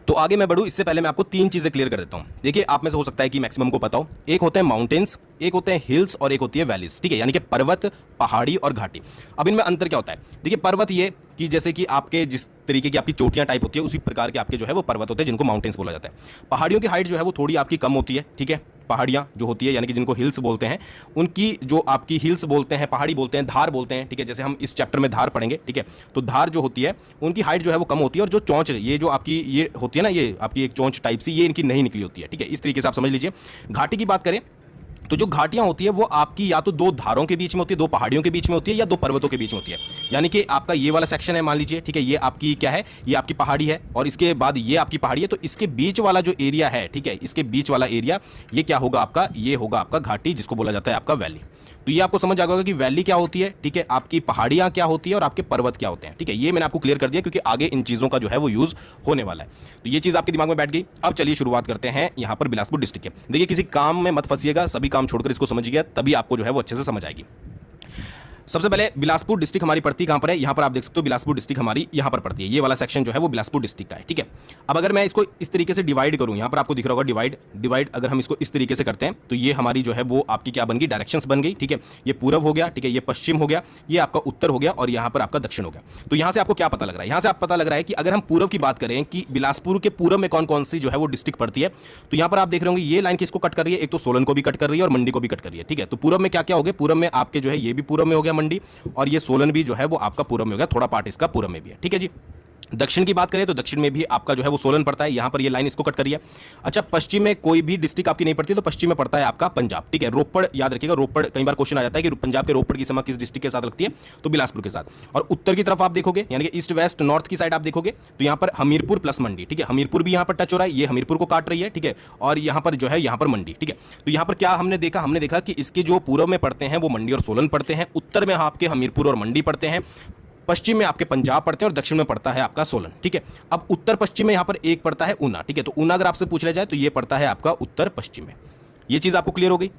तो आगे मैं बढ़ूँ इससे पहले मैं आपको तीन चीज़ें क्लियर कर देता हूँ। देखिए, आप में से हो सकता है कि मैक्सिमम को पता हो, एक होते हैं माउंटेन्स, एक होते हैं हिल्स और एक होती है वैलीज। ठीक है, यानी कि पर्वत, पहाड़ी और घाटी। अब इनमें अंतर क्या होता है? देखिए, पर्वत ये कि जैसे कि आपके जिस तरीके की आपकी चोटियां टाइप होती है उसी प्रकार के आपके जो है वो पर्वत होते हैं जिनको माउंटेन्स बोला जाता है। पहाड़ियों की हाइट जो है वो थोड़ी आपकी कम होती है। ठीक है, पहाड़ियाँ जो होती है यानी कि जिनको हिल्स बोलते हैं, उनकी जो आपकी हिल्स बोलते हैं, पहाड़ी बोलते हैं, धार बोलते हैं। ठीक है, जैसे हम इस चैप्टर में धार पढ़ेंगे। ठीक है, तो धार जो होती है उनकी हाइट जो है वो कम होती है, और जो चोंच ये जो आपकी ये होती है ना, ये आपकी एक चोंच टाइप सी, ये इनकी नहीं निकली होती है। ठीक है, इस तरीके से आप समझ लीजिए। घाटी की बात करें तो जो घाटियां होती है वो आपकी या तो दो धारों के बीच में होती है, दो पहाड़ियों के बीच में होती है, या दो पर्वतों के बीच में होती है। यानी कि आपका ये वाला सेक्शन है, मान लीजिए। ठीक है, ये आपकी क्या है, ये आपकी पहाड़ी है, और इसके बाद ये आपकी पहाड़ी है। तो इसके बीच वाला जो एरिया है, ठीक है, इसके बीच वाला एरिया ये क्या होगा आपका, ये होगा आपका घाटी, जिसको बोला जाता है आपका वैली। तो ये आपको समझ आ गया कि वैली क्या होती है, ठीक है, आपकी पहाड़ियां क्या होती है और आपके पर्वत क्या होते हैं। ठीक है, ये मैंने आपको क्लियर कर दिया क्योंकि आगे इन चीज़ों का जो है वो यूज़ होने वाला है। तो ये चीज़ आपके दिमाग में बैठ गई। अब चलिए शुरुआत करते हैं यहाँ पर बिलासपुर डिस्ट्रिक्ट के। देखिए, किसी काम में मत फंसिएगा, सभी काम छोड़कर इसको समझिएगा, तभी आपको जो है वो अच्छे से समझ आएगी। सबसे पहले बिलासपुर डिस्ट्रिक्ट हमारी पड़ती कहां पर है? यहां पर आप देख सकते हो बिलासपुर डिस्ट्रिक्ट हमारी यहां पर पड़ती है। ये वाला सेक्शन जो है वो बिलासपुर डिस्ट्रिक्ट का है। ठीक है, अब अगर मैं इसको इस तरीके से डिवाइड करूं, यहां पर आपको दिख रहा होगा डिवाइड अगर हम इसको इस तरीके से करते हैं तो ये हमारी जो है वो आपकी क्या बन गई, डायरेक्शंस बन गई। ठीक है, ये पूरब हो गया, ठीक है, ये पश्चिम हो गया, ये आपका उत्तर हो गया, और यहां पर आपका दक्षिण हो गया। तो यहां से आपको क्या पता लग रहा है? यहां से आप पता लग रहा है कि अगर हम पूरब की बात करें कि बिलासपुर के पूरब में कौन कौन सी जो है वो डिस्ट्रिक्ट पड़ती है, तो यहां पर आप देख रहे होंगे ये लाइन किसको कट कर रही है, एक तो सोलन को भी कट कर रही है और मंडी को भी कट कर रही है। ठीक है, तो पूरब में क्या क्या हो गया, पूरब में आपके जो है ये भी पूरब में हो गया मंडी, और ये सोलन भी जो है वो आपका पूरब में हो गया, थोड़ा पार्ट इसका पूरब में भी है। ठीक है जी। दक्षिण की बात करें तो दक्षिण में भी आपका जो है वो सोलन पड़ता है, यहां पर ये लाइन इसको कट करिए। अच्छा, पश्चिम में कोई भी डिस्ट्रिक्ट आपकी नहीं पड़ती, तो पश्चिम में पड़ता है आपका पंजाब। ठीक है, रोपड़ याद रखिएगा, रोपड़ कई बार क्वेश्चन आ जाता है कि पंजाब के रोपड़ की सीमा किस डिस्ट्रिक्ट के साथ लगती है, तो बिलासपुर के साथ। और उत्तर की तरफ आप देखोगे यानी कि ईस्ट वेस्ट नॉर्थ की साइड आप देखोगे तो यहां पर हमीरपुर प्लस मंडी। ठीक है, हमीरपुर भी यहां पर टच हो रहा है, ये हमीरपुर को काट रही है। ठीक है, और यहां पर जो है यहां पर मंडी। ठीक है, तो यहां पर क्या हमने देखा कि इसके जो पूर्व में पड़ते हैं वो मंडी और सोलन पड़ते हैं, उत्तर में आपके हमीरपुर और मंडी पड़ते हैं, पश्चिम में आपके पंजाब पड़ते हैं, और दक्षिण में पड़ता है आपका सोलन। ठीक है, अब उत्तर पश्चिम में यहां पर एक पड़ता है ऊना। ठीक है, तो ऊना अगर आपसे पूछ लिया जाए तो ये पड़ता है आपका उत्तर पश्चिम में। ये चीज आपको क्लियर हो गई?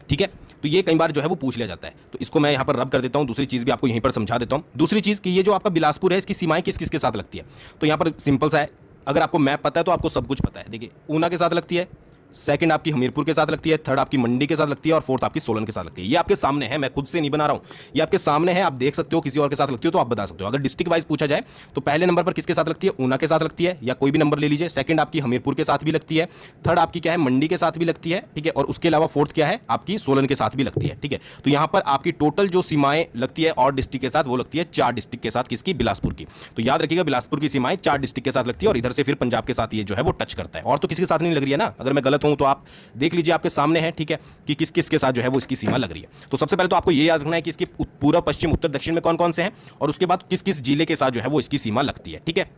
ठीक है, तो ये कई बार जो है वो पूछ लिया जाता है, तो इसको मैं यहां पर रब कर देता हूं। दूसरी चीज भी आपको यहीं पर समझा देता हूं। दूसरी चीज कि ये जो आपका बिलासपुर है इसकी सीमाएं किस किस के साथ लगती है, तो यहां पर सिंपल सा है, अगर आपको मैप पता है तो आपको सब कुछ पता है। देखिए, ऊना के साथ लगती है, सेकंड आपकी हमीरपुर के साथ लगती है, थर्ड आपकी मंडी के साथ लगती है, और फोर्थ आपकी सोलन के साथ लगती है। ये आपके सामने है, मैं खुद से नहीं बना रहा हूं, ये आपके सामने है, आप देख सकते हो। किसी और के साथ लगती हो तो आप बता सकते हो। अगर डिस्ट्रिक्ट वाइज पूछा जाए तो पहले नंबर पर किसके साथ लगती है? ऊना के साथ लगती है, या कोई भी नंबर ले लीजिए। सेकंड आपकी हमीरपुर के साथ भी लगती है, थर्ड आपकी क्या है, मंडी के साथ भी लगती है। ठीक है, और उसके अलावा फोर्थ क्या है, आपकी सोलन के साथ भी लगती है। ठीक है, तो यहां पर आपकी टोटल जो सीमाएं लगती है और डिस्ट्रिक्ट के साथ, वो लगती है 4 डिस्ट्रिक्ट के साथ, किसकी? बिलासपुर की। तो याद रखिएगा, बिलासपुर की सीमाएं 4 डिस्ट्रिक्ट के साथ लगती है, और इधर से फिर पंजाब के साथ ये जो है वो टच करता है, और तो किसी के साथ नहीं लग रही है ना। अगर मैं गलत हूं तो आप देख लीजिए, आपके सामने है। ठीक है, कि किस किस के साथ जो है वो इसकी सीमा लग रही है। तो सबसे पहले तो आपको ये याद रखना है कि इसकी पूर्व पश्चिम उत्तर दक्षिण में कौन कौन से हैं, और उसके बाद किस किस जिले के साथ जो है वो इसकी सीमा लगती है। ठीक है,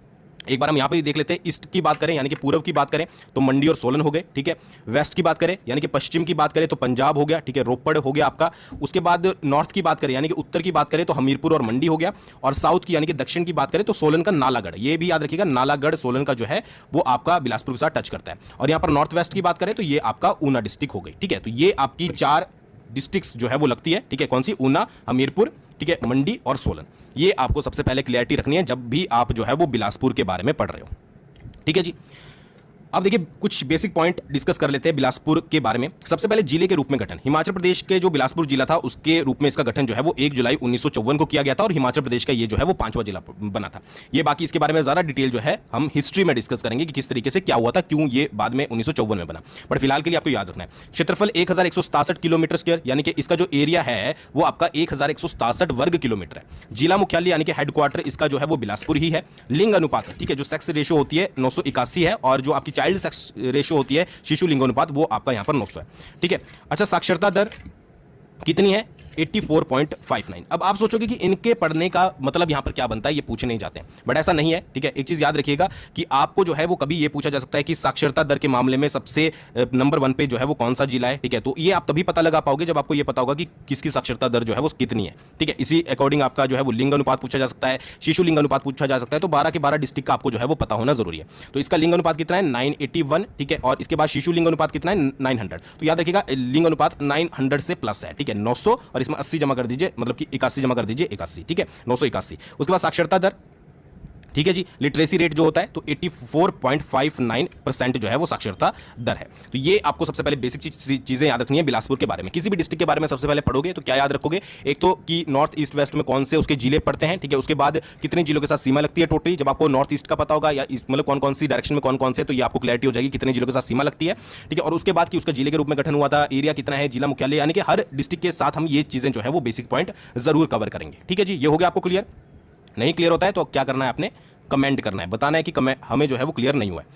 एक बार हम यहां पर ही देख लेते हैं। ईस्ट की बात करें यानी कि पूर्व की बात करें तो मंडी और सोलन हो गए। ठीक है, वेस्ट की बात करें यानी कि पश्चिम की बात करें तो पंजाब हो गया। ठीक है, रोपड़ हो गया आपका। उसके बाद नॉर्थ की बात करें यानी कि उत्तर की बात करें तो हमीरपुर और मंडी हो गया, और साउथ की यानी कि दक्षिण की बात करें तो सोलन का नालागढ़। ये भी याद रखिएगा, नालागढ़ सोलन का जो है वो आपका बिलासपुर के साथ टच करता है। और यहां पर नॉर्थ वेस्ट की बात करें तो ये आपका ऊना डिस्ट्रिक्ट हो गई। ठीक है, तो ये आपकी 4 डिस्ट्रिक्ट्स जो है वो लगती है। ठीक है, कौन सी? ऊना, हमीरपुर, ठीक है, मंडी और सोलन। ये आपको सबसे पहले क्लियरिटी रखनी है जब भी आप जो है वो बिलासपुर के बारे में पढ़ रहे हो। ठीक है जी। अब देखिए, कुछ बेसिक पॉइंट डिस्कस कर लेते हैं बिलासपुर के बारे में। सबसे पहले जिले के रूप में गठन। हिमाचल प्रदेश के जो बिलासपुर जिला था उसके रूप में इसका गठन जो है वो 1 जुलाई 1954 को किया गया था, और हिमाचल प्रदेश का ये जो है वो 5वां जिला बना था। ये बाकी इसके बारे में ज़्यादा डिटेल जो है हम हिस्ट्री में डिस्कस करेंगे कि किस तरीके से क्या हुआ था, क्यों ये बाद में 1954 में बना। बट फिलहाल के लिए आपको याद रखना है, क्षेत्रफल 1167 किलोमीटर स्क्वायर, यानी कि इसका जो एरिया है वो आपका 1167 वर्ग किलोमीटर है। जिला मुख्यालय यानी कि हेडक्वार्टर इसका जो है वो बिलासपुर ही है। लिंग अनुपात, ठीक है, जो सेक्स रेशो होती है 981 है, और जो आपकी चाइल्ड सेक्स रेशो होती है शिशु लिंगानुपात वो आपका यहां पर 900 है। ठीक है, अच्छा, साक्षरता दर कितनी है? 84.59। अब आप सोचोगे कि इनके पढ़ने का मतलब यहां पर क्या बनता है, ये पूछे नहीं जाते हैं, बट ऐसा नहीं है। ठीक है, एक चीज याद रखिएगा कि आपको जो है वो कभी ये पूछा जा सकता है कि साक्षरता दर के मामले में सबसे नंबर 1 पे जो है वो कौन सा जिला है। ठीक है, तो ये आप तभी पता लगा पाओगे जब आपको ये पता होगा कि किसकी साक्षरता दर जो है वो कितनी है। ठीक है, इसी अकॉर्डिंग आपका जो है वो लिंग अनुपात पूछा जा सकता है, शिशु लिंग अनुपात पूछा जा सकता है। तो 12 के 12 डिस्ट्रिक्ट का आपको जो है वो पता होना जरूरी है। तो इसका लिंग अनुपात कितना है? 981। ठीक है, और इसके बाद शिशु लिंग अनुपात कितना है? 900। तो याद रखिएगा, लिंग अनुपात 900 से प्लस है। ठीक है, 900 और इसमें 80 जमा कर दीजिए, मतलब कि 81 जमा कर दीजिए, 81। ठीक है, 981। उसके बाद साक्षरता दर ठीक है जी। लिटरेसी रेट जो होता है तो 84.59% जो है वो साक्षरता दर है। तो ये आपको सबसे पहले बेसिक चीजें याद रखनी है बिलासपुर के बारे में। किसी भी डिस्ट्रिक्ट के बारे में सबसे पहले पढ़ोगे तो क्या याद रखोगे, एक तो कि नॉर्थ ईस्ट वेस्ट में कौन से उसके जिले पड़ते हैं, ठीक है। उसके बाद कितने जिलों के साथ सीमा लगती है टोटली, जब आपको नॉर्थ ईस्ट का पता होगा या मतलब कौन कौन सी डायरेक्शन में कौन कौन से, तो ये आपको क्लैरिटी हो जाएगी कितने जिलों के साथ सीमा लगती है, ठीक है। और उसके बाद कि उसका जिले के रूप में गठन हुआ था, एरिया कितना है, जिला मुख्यालय, यानी कि हर डिस्ट्रिक्ट के साथ हम ये चीजें जो है वो बेसिक पॉइंट जरूर कवर करेंगे, ठीक है जी। ये हो गया आपको क्लियर। नहीं क्लियर होता है तो क्या करना है, आपने कमेंट करना है, बताना है कि हमें जो है वो क्लियर नहीं हुआ है।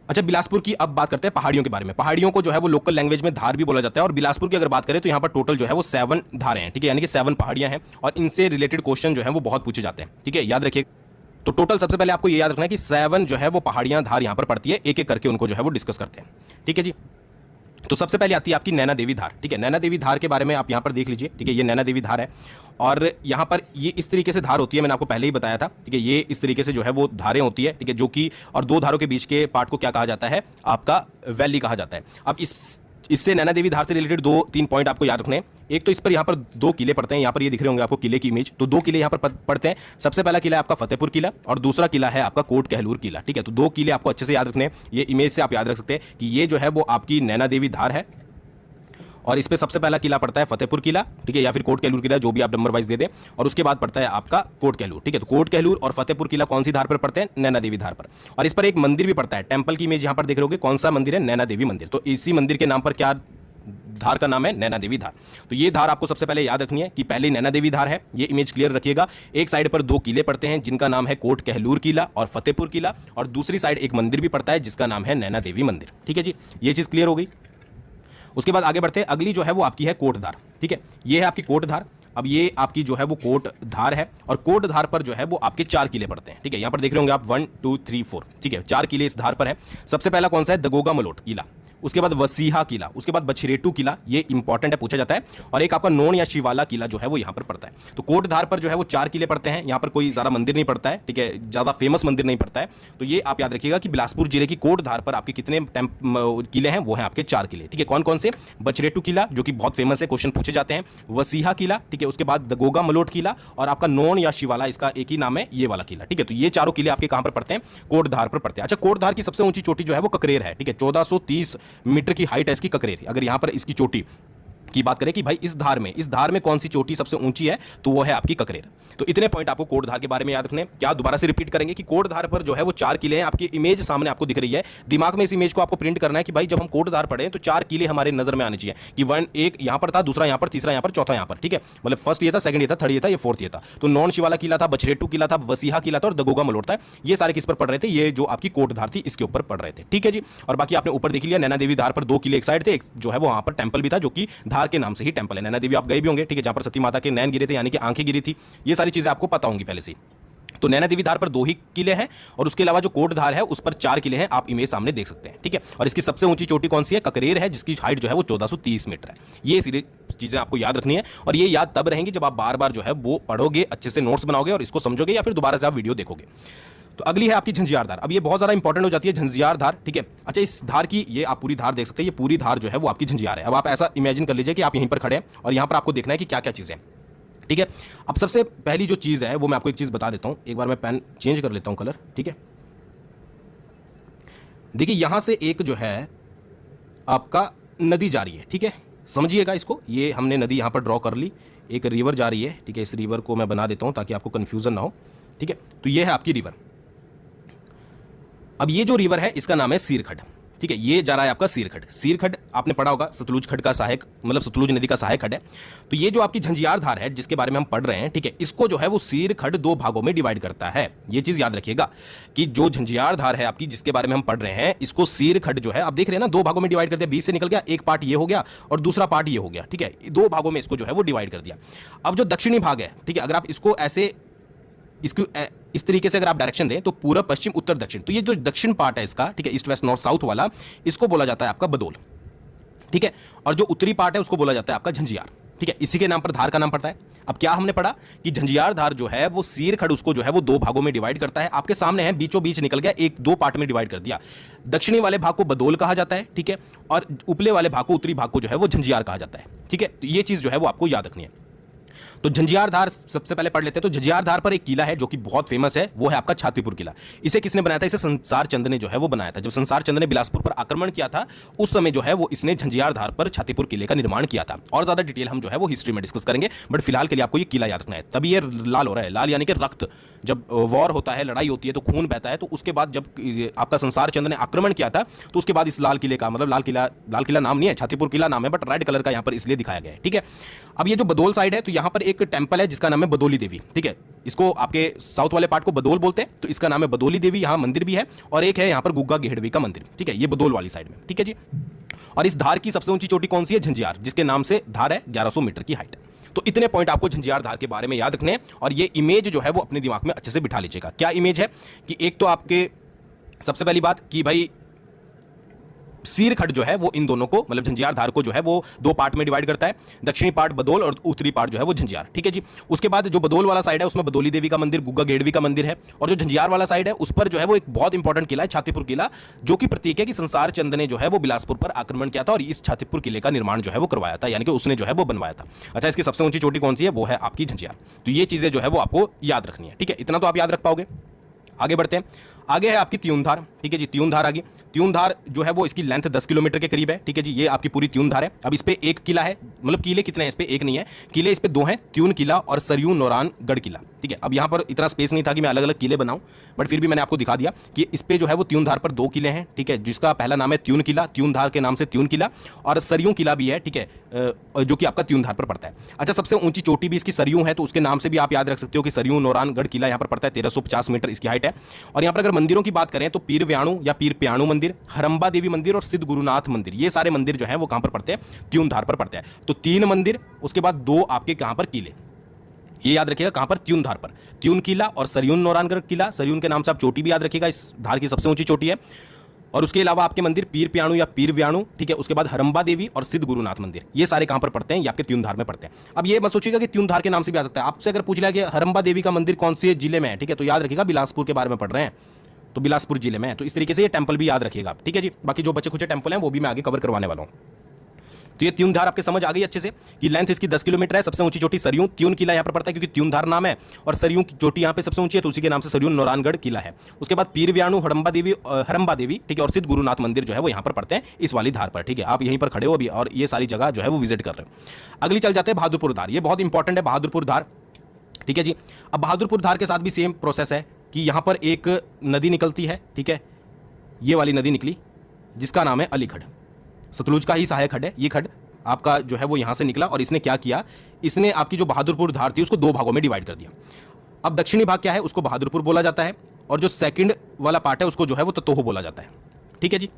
अच्छा, बिलासपुर की अब बात करते हैं पहाड़ियों के बारे में। पहाड़ियों को जो है वो लोकल लैंग्वेज में धार भी बोला जाता है। और बिलासपुर की अगर बात करें तो यहाँ पर टोटल जो है वो 7 धारें हैं, ठीक है, यानी कि 7 पहाड़ियां हैं और इनसे रिलेटेड क्वेश्चन जो है वो बहुत पूछे जाते हैं, ठीक है, याद रखिए। तो टोटल सबसे पहले आपको ये याद रखना है कि 7 जो है वो पहाड़ियां धार यहाँ पर पड़ती है, एक एक करके उनको जो है वो डिस्कस करते हैं, ठीक है जी। तो सबसे पहले आती है आपकी नैना देवी धार, ठीक है। नैना देवी धार के बारे में आप यहाँ पर देख लीजिए, ठीक है, ये नैना देवी धार है और यहाँ पर ये इस तरीके से धार होती है, मैंने आपको पहले ही बताया था, ठीक है। ये इस तरीके से जो है वो धारें होती है, ठीक है, जो कि और 2 धारों के बीच के पार्ट को क्या कहा जाता है, आपका वैली कहा जाता है। अब इससे नैना देवी धार से रिलेटेड 2-3 पॉइंट आपको याद रखने हैं। एक तो इस पर यहाँ पर 2 किले पड़ते हैं, यहाँ पर ये दिख रहे होंगे आपको किले की इमेज, तो 2 किले यहाँ पर पड़ते हैं। सबसे पहला किला है आपका फतेहपुर किला और दूसरा किला है आपका कोट कहलूर किला, ठीक है। तो 2 किले आपको अच्छे से याद रखने हैं। ये इमेज से आप याद रख सकते हैं कि ये जो है वो आपकी नैना देवी धार है और इस पे सबसे पहला किला पड़ता है फतेहपुर किला, ठीक है, या फिर कोट कहलूर किला, जो भी आप नंबर वाइज दे दें। और उसके बाद पड़ता है आपका कोट कहलूर, ठीक है। तो कोट कहलूर और फतेहपुर किला कौन सी धार पर पड़ते हैं, नैना देवी धार पर। और इस पर एक मंदिर भी पड़ता है, टेंपल की इमेज यहाँ पर देख रहे होगे, कौन सा मंदिर है, नैना देवी मंदिर। तो इसी मंदिर के नाम पर क्या धार का नाम है, नैना देवी धार। तो ये धार आपको सबसे पहले याद रखनी है कि पहले नैना देवी धार है, ये इमेज क्लियर रखिएगा। एक साइड पर 2 किले पड़ते हैं जिनका नाम है कोट कहलूर किला और फतेहपुर किला, और दूसरी साइड एक मंदिर भी पड़ता है जिसका नाम है नैना देवी मंदिर, ठीक है जी। ये चीज क्लियर हो गई। उसके बाद आगे बढ़ते हैं, अगली जो है वो आपकी है कोट धार, ठीक है। ये है आपकी कोट धार। अब ये आपकी जो है वो कोट धार है और कोट धार पर जो है वो आपके 4 किले पड़ते हैं, ठीक है। यहाँ पर देख रहे होंगे आप 1 2 3 4, ठीक है, 4 किले इस धार पर है। सबसे पहला कौन सा है, दगोगा मलोट किला, उसके बाद वसीहा किला, उसके बाद बछरेटू किला, ये इंपॉर्टेंट है, पूछा जाता है। और एक आपका नोन या शिवाला किला जो है वो यहाँ पर पड़ता है। तो कोट धार पर जो है वो 4 किले पड़ते हैं, यहाँ पर कोई ज़्यादा मंदिर नहीं पड़ता है, ठीक है, ज़्यादा फेमस मंदिर नहीं पड़ता है। तो ये आप याद रखिएगा कि बिलासपुर जिले की कोट धार पर आपके कितने किले हैं, वो हैं आपके 4 किले, ठीक है। कौन कौन से, बछरेटू किला जो कि बहुत फेमस है, क्वेश्चन पूछे जाते हैं, वसीहा किला, ठीक है, उसके बाद दगोगा मलोट किला और आपका नोन या शिवाला, इसका एक ही नाम है, ये वाला किला, ठीक है। तो ये चारों किले आपके कहाँ पर पड़ते हैं, कोट धार पर पड़ते हैं। अच्छा, कोट धार की सबसे ऊंची चोटी जो है वो ककरेर है, ठीक है, 1430 मीटर की हाइट इसकी ककरेर। अगर यहां पर इसकी चोटी की बात करें कि भाई इस धार में कौन सी चोटी सबसे ऊंची है, तो वो है आपकी ककरेर। तो इतने पॉइंट आपको कोट धार के बारे में याद रखने। क्या दोबारा से रिपीट करेंगे कि कोट धार पर जो है वो 4 किले हैं, आपकी इमेज सामने आपको दिख रही है, दिमाग में इस इमेज को आपको प्रिंट करना है कि भाई जब हम कोट धार पढ़े तो 4 किले हमारे नजर में आने चाहिए कि एक यहां पर था, दूसरा यहां पर, तीसरा यहां पर, चौथा यहां पर, ठीक है। मतलब फर्स्ट ये था, सेकंड ये था, थर्ड ये था, ये फोर्थ ये था। तो नॉन शिवाला किला था, बछरेटू किला था, वसीहा किला था और दगोगा मलोट था। ये सारे किस पर पड़ रहे थे, ये जो आपकी कोट धार थी इसके ऊपर पड़ रहे थे, ठीक है जी। और बाकी आपने ऊपर देख लिया, नैना देवी धार पर 2 किले एक साइड थे, एक जो है वो वहां पर टेंपल भी था जो कि धार के नाम से ही टेंपल है। नैना देवी आप गए भी होंगे, ठीक है, जहां पर सती माता के नैन गिरे थे, यानी कि आंखें गिरी थी। ये सारी चीजें आपको पता होंगी पहले से। तो नैना देवी धार पर 2 ही किले हैं और उसके अलावा जो कोट धार है उस पर 4 किले हैं, आप इमेज सामने देख सकते हैं, ठीक है। और इसकी सबसे ऊंची चोटी कौन सी है, ककरेर है, जिसकी हाइट जो है वो 1430 मीटर है। ये सारी चीजें आपको याद रखनी है और ये याद तब रहेंगी जब आप बार बार जो है वो पढ़ोगे, अच्छे से नोट्स बनाओगे और इसको समझोगे या फिर दोबारा से आप वीडियो देखोगे। तो अगली है आपकी झंझियार धार। अब ये बहुत ज्यादा इंपॉर्टेंट हो जाती है झंझियार धार, ठीक है। अच्छा, इस धार की ये आप पूरी धार देख सकते हैं, ये पूरी धार जो है वो आपकी झंझियार है। अब आप ऐसा इमेजिन कर लीजिए कि आप यहीं पर खड़े हैं और यहां पर आपको देखना है कि क्या क्या चीजें हैं, ठीक है। अब सबसे पहली जो चीज है वो मैं आपको एक चीज बता देता हूं, एक बार मैं पेन चेंज कर लेता हूं कलर, ठीक है। देखिए यहां से एक जो है आपका नदी जा रही है, ठीक है, समझिएगा इसको। ये हमने नदी यहां पर ड्रॉ कर ली, एक रिवर जा रही है, ठीक है। इस रिवर को मैं बना देता हूं ताकि आपको कंफ्यूजन ना हो, ठीक है। तो ये है आपकी रिवर। अब ये जो रिवर है इसका नाम है सीरखड, ठीक है। ये जा रहा है आपका सीरखड। सीरखड आपने पढ़ा होगा, सतलुज खड का सहायक, मतलब सतलुज नदी का सहायक खड है। तो ये जो आपकी झंझियार धार है जिसके बारे में हम पढ़ रहे हैं, ठीक है, इसको जो है वो सीरखड 2 भागों में डिवाइड करता है। ये चीज याद रखिएगा कि जो झंझियार धार है आपकी जिसके बारे में हम पढ़ रहे हैं, इसको सीरखड जो है आप देख रहे हैं ना, 2 भागों में डिवाइड कर दिया, बीच से निकल गया, एक पार्ट ये हो गया और दूसरा पार्ट ये हो गया, ठीक है। 2 भागों में इसको जो है वो डिवाइड कर दिया। अब जो दक्षिणी भाग है, ठीक है, अगर आप इसको ऐसे इसको इस तरीके से अगर आप डायरेक्शन दें तो पूरा पश्चिम उत्तर दक्षिण, तो ये जो दक्षिण पार्ट है इसका, ठीक है, ईस्ट वेस्ट नॉर्थ साउथ वाला, इसको बोला जाता है आपका बदोल, ठीक है। और जो उत्तरी पार्ट है उसको बोला जाता है आपका झंझियार, ठीक है। इसी के नाम पर धार का नाम पड़ता है। अब क्या हमने पढ़ा कि झंझियार धार जो है वो सीरखड उसको जो है वो 2 भागों में डिवाइड करता है। आपके सामने है, बीचों बीच निकल गया, 2 पार्ट में डिवाइड कर दिया। दक्षिणी वाले भाग को बदोल कहा जाता है, ठीक है, और उपले वाले भाग को, उत्तरी भाग को जो है वो झंझियार कहा जाता है, ठीक है। तो ये चीज जो है वो आपको याद रखनी है। तो झंझारधार सबसे पहले पढ़ लेते हैं। तो झंझारधार पर एक किला है जो कि बहुत फेमस है, वो है आपका छातीपुर किला। इसे किसने बनाया था? इसे संसार चंद ने जो है वो बनाया था। जब संसार चंद ने बिलासपुर पर आक्रमण किया था उस समय जो है वो इसने झंझारधार पर छातीपुर किले का निर्माण किया था। और ज्यादा डिटेल हम जो है वो हिस्ट्री में डिस्कस करेंगे, बट फिलहाल के लिए आपको ये किला याद रखना है। तभी ये लाल हो रहा है, लाल यानी कि रक्त। जब वॉर होता है, लड़ाई होती है तो खून बहता है, तो उसके बाद जब आपका संसार चंद ने आक्रमण किया था तो उसके बाद इस लाल किले का मतलब लाल किला नाम नहीं है, छातीपुर किला नाम है, बट रेड कलर का यहां पर इसलिए दिखाया गया है। ठीक है, अब ये जो बदोल साइड है तो यहां पर एक टेंपल है जिसका नाम है बदोली देवी। ठीक है, इसको आपके साउथ वाले पार्ट को बदोल बोलते हैं, तो इसका नाम है बदोली देवी। यहां मंदिर भी है और एक है यहां पर गुग्गा गेहड़वी का मंदिर। ठीक है, ये बदोल वाली साइड में। ठीक है जी, और इस धार की सबसे ऊंची चोटी कौन सी है? झंझार, जिसके नाम से धार है, 1100 मीटर की हाइट। तो इतने पॉइंट आपको झंझारधार के बारे में याद रखने हैं और ये इमेज जो है वो अपने दिमाग में अच्छे से बिठा लीजिएगा। क्या इमेज है कि एक तो आपके सबसे पहली बात कि भाई सीरखड़ जो है वो इन दोनों को मतलब झंझारधार को जो है वो दो पार्ट में डिवाइड करता है, दक्षिणी पार्ट बदोल और उत्तरी पार्ट जो है वो झंझार। ठीक है जी, उसके बाद जो बदोल वाला साइड है उसमें बदोली देवी का मंदिर, गुग्गा गेड़वी का मंदिर है, और जो झंझार वाला साइड है उस पर जो है वो एक बहुत इंपॉर्टेंट किला है, छातीपुर किला, जो कि प्रतीक है कि संसार चंद ने जो है वो बिलासपुर पर आक्रमण किया था और इस छातीपुर किले का निर्माण जो है वो करवाया था, यानी कि उसने जो है वो बनवाया था। अच्छा, इसकी सबसे ऊंची चोटी कौन सी है? वो है आपकी झंझार। तो ये चीजें जो है वो आपको याद रखनी है। ठीक है, इतना तो आप याद रख पाओगे। आगे बढ़ते हैं, आगे है आपकी त्यूनधार। ठीक है जी, त्यूनधार आ गई। त्यूनधार जो है वो इसकी लेंथ 10 किलोमीटर के करीब है। ठीक है जी, ये आपकी पूरी त्यूनधार है। अब इस पे एक किला है, मतलब किले कितने हैं इस पे? एक नहीं है, किले इस पे दो हैं, त्यून किला और सरयू नौरानगढ़ किला। ठीक है, अब यहाँ पर इतना स्पेस नहीं था कि मैं अलग अलग किले बनाऊं, बट फिर भी मैंने आपको दिखा दिया कि इस पे जो है वो त्यूनधार पर दो किले हैं। ठीक है, जिसका पहला नाम है त्यून किला, त्यूनधार के नाम से त्यून किला, और सरयू किला भी है। ठीक है, जो कि आपका त्यूनधार पर पड़ता है। अच्छा, सबसे ऊंची चोटी भी इसकी सरयू है, तो उसके नाम से भी आप याद रख सकते हो कि सरयू नौरानगढ़ किला यहाँ पर पड़ता है। 1350 मीटर इसकी हाइट है। और यहाँ पर अगर मंदिरों की बात करें तो पीर व्याणु या पीर प्याणु मंदिर, हरंबा देवी मंदिर और सिद्ध गुरुनाथ मंदिर, ये सारे मंदिर जो है वो कहां पर पड़ते हैं? त्यूनधार पर पड़ते हैं। तो 3 मंदिर, उसके बाद 2 आपके कहां पर किले, ये याद रखिएगा कहां पर? त्यूनधार पर, त्यून किला और सरयून नौरानगढ़ किला। सरयून के नाम से आप चोटी भी याद रखिएगा, इस धार की सबसे ऊंची चोटी है। और उसके अलावा आपके मंदिर पीर प्याणु या पीर व्याणु, ठीक है, उसके बाद हरंबा देवी और सिद्ध गुरुनाथ मंदिर, ये सारे कहां पर पड़ते हैं? ये आपके त्यूनधार में पड़ते हैं। अब ये मत सोचिएगा कि त्यूनधार के नाम से भी आ सकता है। आपसे अगर पूछ लिया कि हरंबा देवी का मंदिर कौन से जिले में है, ठीक है, तो याद रखिएगा बिलासपुर के बारे में पढ़ रहे हैं, तो बिलासपुर जिले में है। तो इस तरीके से ये टेंपल भी याद रखिएगा। ठीक है जी, बाकी जो बच्चे कुछ टेंपल हैं वो भी मैं आगे कवर करवाने वाला हूं। तो ये त्यूनधार आपके समझ आ गई अच्छे से कि लेंथ इसकी 10 किलोमीटर है। सबसे ऊंची चोटी सरयू, त्यून किला यहां पर पड़ता है क्योंकि त्यूनधार नाम है, और सरयू की चोटी यहां पे सबसे ऊंची है तो उसी के नाम से सरयू नौरानगढ़ किला है। उसके बाद पीर व्याणु, हरंबा देवी, ठीक है, और सिद्ध गुरुनाथ मंदिर जो है वो यहां पर पड़ते हैं इस वाली धार पर। ठीक है, आप यहीं पर खड़े हो अभी और ये सारी जगह जो है वो विजिट कर रहे हो। अगली चल जाते हैं बहादुरपुर धार। ये बहुत इंपॉर्टेंट है बहादुरपुर धार। ठीक है जी, अब बहादुरपुर धार के साथ भी सेम प्रोसेस है कि यहां पर एक नदी निकलती है। ठीक है, ये वाली नदी निकली जिसका नाम है अलीखड़, सतलुज का ही सहायक खड्ड है ये खड्ड आपका जो है वो यहां से निकला। और इसने क्या किया, इसने आपकी जो बहादुरपुर धार थी उसको 2 भागों में डिवाइड कर दिया। अब दक्षिणी भाग क्या है, उसको बहादुरपुर बोला जाता है, और जो सेकंड वाला पार्ट है उसको जो है वो ततोह बोला जाता है। ठीक है जी,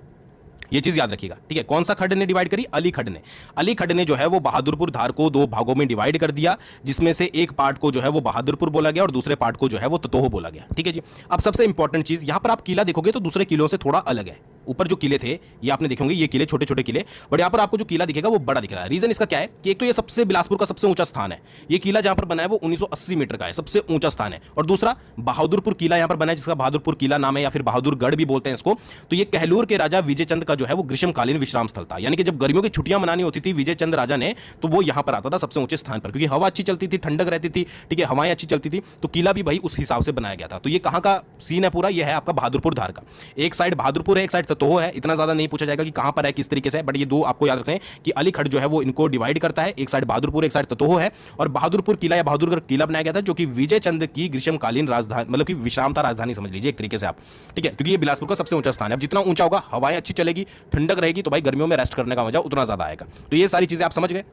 ये चीज याद रखिएगा। ठीक है, कौन सा खड्ड ने डिवाइड करी? अली खड्ड ने। अली खड्ड ने जो है वो बहादुरपुर धार को 2 भागों में डिवाइड कर दिया, जिसमें से एक पार्ट को जो है वो बहादुरपुर बोला गया और दूसरे पार्ट को जो है वो ततोह बोला गया। ठीक है जी, अब सबसे इंपॉर्टेंट चीज यहां पर आप किला देखोगे तो दूसरे किलों से थोड़ा अलग है। ऊपर जो किले थे ये आपने देखेंगे, ये किले छोटे छोटे किले, बट यहां पर आपको जो किला दिखेगा वो बड़ा दिख रहा है। रीजन इसका क्या है कि एक तो ये सबसे बिलासपुर का सबसे ऊंचा स्थान है, ये किला जहां पर बना है वो 1980 मीटर का है, सबसे ऊंचा स्थान है। और दूसरा बहादुरपुर किला यहां पर बना है जिसका बहादुरपुर किला नाम है या फिर बहादुरगढ़ भी बोलते हैं इसको। तो ये कहलूर के राजा विजय चंद का जो है वो ग्रीष्मकालीन विश्राम स्थल था, यानी कि जब गर्मियों की छुट्टियां मनानी होती थी विजय चंद राजा ने, तो वो यहां पर आता था सबसे ऊंचे स्थान पर, क्योंकि हवा अच्छी चलती थी, ठंडक रहती थी। ठीक है, हवाएं अच्छी चलती थी, तो किला भी भाई उस हिसाब से बनाया गया था। तो ये कहां का सीन है पूरा, ये है आपका बहादुरपुर धार का। एक साइड बहादुरपुर है, एक साइड ततोह है। इतना ज्यादा नहीं पूछा जाएगा कि कहां पर है, किस तरीके से है, बट ये 2 आपको याद रखना है कि अलीखड़ जो है वो इनको डिवाइड करता है। एक साइड बहादुरपुर, एक साइड ततोह है, और बहादुरपुर किला या बहादुरगढ़ किला बनाया गया था जो कि विजय चंद की ग्रीष्मकालीन राजधानी, मतलब कि विश्राम था, राजधानी समझ लीजिए एक तरीके से आप। ठीक है, क्योंकि ये बिलासपुर का सबसे ऊंचा स्थान है। अब जितना ऊंचा होगा हवाएं अच्छी चलेगी, ठंडक रहेगी, तो भाई गर्मियों में रेस्ट करने का मजा उतना ज्यादा आएगा। तो ये सारी चीजें आप समझ गए।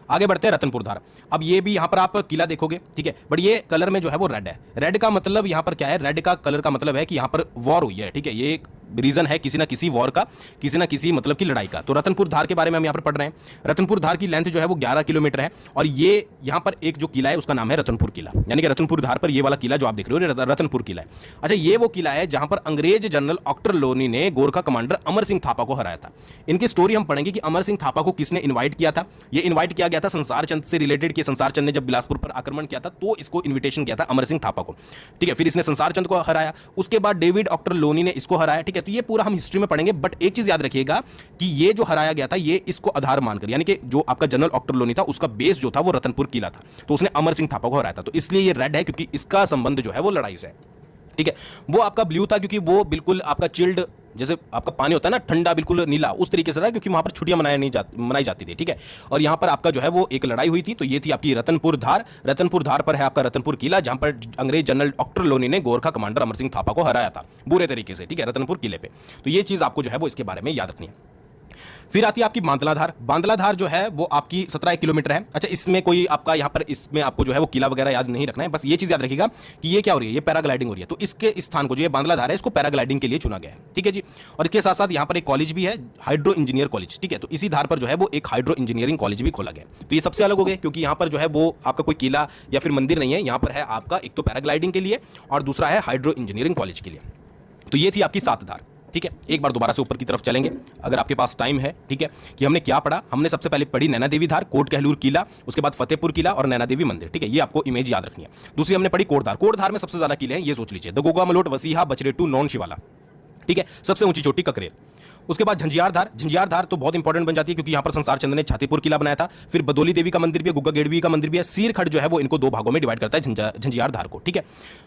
आगे बढ़ते हैं रतनपुर धार। अब ये भी यहां पर आप किला देखोगे, ठीक है, बट ये कलर में जो है वो रेड है। रेड का मतलब यहां पर क्या है, रेड का कलर का मतलब है कि यहां पर वॉर हुई है। ठीक है, ये रीजन है किसी ना किसी वॉर का, किसी ना किसी मतलब की लड़ाई का। तो रतनपुर धार के बारे में हम यहां पर पढ़ रहे हैं। रतनपुर धार की लेंथ जो है वो 11 किलोमीटर है, और ये यहां पर एक जो किला है उसका नाम है रतनपुर किला, यानी कि रतनपुर धार पर ये वाला किला जो आप देख रहे हो रतनपुर किला है। अच्छा, ये वो किला है जहां पर अंग्रेज जनरल ऑक्टर लोनी ने गोरखा कमांडर अमर सिंह थापा को हराया था। इनकी स्टोरी हम पढ़ेंगे कि अमर सिंह थापा को किसने इन्वाइट किया था। ये इन्वाइट किया गया था संसार चंद से रिलेटेड, कि संसार चंद ने जब बिलासपुर पर आक्रमण किया था तो इसको इन्विटेशन किया था अमर सिंह थापा को। ठीक है, फिर इसने संसार चंद को हराया, उसके बाद डेविड ऑक्टर लोनी ने इसको हराया। ठीक है, तो ये पूरा हम हिस्ट्री में पढ़ेंगे, बट एक चीज याद रखिएगा कि ये जो हराया गया था ये इसको आधार मानकर, यानी कि जो आपका जनरल ऑक्टरलोनी था उसका बेस जो था वो रतनपुर किला था, तो उसने अमर सिंह थापा को हराया था, तो इसलिए ये रेड है क्योंकि इसका संबंध जो है वो लड़ाई से है, ठीक है। वो आपका ब्लू था क्योंकि वो बिल्कुल आपका चिल्ड, जैसे आपका पानी होता है ना ठंडा बिल्कुल नीला, उस तरीके से था क्योंकि वहां पर छुट्टियां मनाई जाती थी, ठीक है। और यहां पर आपका जो है वो एक लड़ाई हुई थी, तो ये थी आपकी रतनपुर धार। रतनपुर धार पर है आपका रतनपुर किला, जहां पर अंग्रेज जनरल ऑक्टरलोनी ने गोरखा कमांडर अमर सिंह थापा को हराया था बुरे तरीके से, ठीक है, रतनपुर किले पे। तो ये चीज आपको जो है वो इसके बारे में याद रखनी है। फिर आती है आपकी बांदलाधार। बांदलाधार जो है वो आपकी 17 किलोमीटर है। अच्छा, इसमें कोई आपका यहाँ पर इसमें आपको जो है वो किला वगैरह याद नहीं रखना है, बस ये चीज याद रखिएगा कि ये क्या हो रही है, ये पैराग्लाइडिंग हो रही है, तो इसके स्थान को जो ये बांदलाधार है इसको पैराग्लाइडिंग के लिए चुना गया है, ठीक है जी। और इसके साथ साथ यहाँ पर एक कॉलेज भी है, हाइड्रो इंजीनियर कॉलेज, ठीक है, तो इसी धार पर जो है वो एक हाइड्रो इंजीनियरिंग कॉलेज भी खोला गया। तो ये सबसे अलग हो गया क्योंकि यहाँ पर जो है वो आपका कोई किला या फिर मंदिर नहीं है, यहाँ पर है आपका एक तो पैराग्लाइडिंग के लिए और दूसरा है हाइड्रो इंजीनियरिंग कॉलेज के लिए। तो ये थी आपकी 7 धार, ठीक है। एक बार दोबारा से ऊपर की तरफ चलेंगे अगर आपके पास टाइम है, ठीक है, कि हमने क्या पढ़ा। हमने सबसे पहले पढ़ी नैना देवी धार, कोट कहलूर किला, उसके बाद फतेहपुर किला और नैना देवी मंदिर, ठीक है, ये आपको इमेज याद रखनी है। दूसरी हमने पढ़ी कोटधार। कोटधार में सबसे ज्यादा किले हैं, ये सोच लीजिए, दगोगा मलोट, वसीहा, बचरेटू, नौन शिवाला, ठीक है, सबसे ऊंची चोटी ककरेर। उसके बाद झंझियार धार। झंझियार धार तो बहुत इंपॉर्टेंट बन जाती है क्योंकि यहां पर संसार चंद्र ने छातीपुर किला बनाया था। फिर बदोली देवी का मंदिर भी है, गुग्गा गेड़वी का मंदिर भी है। सीरखड़ जो है वो इनको 2 भागों में डिवाइड करता है झंझियार धार को, ठीक है।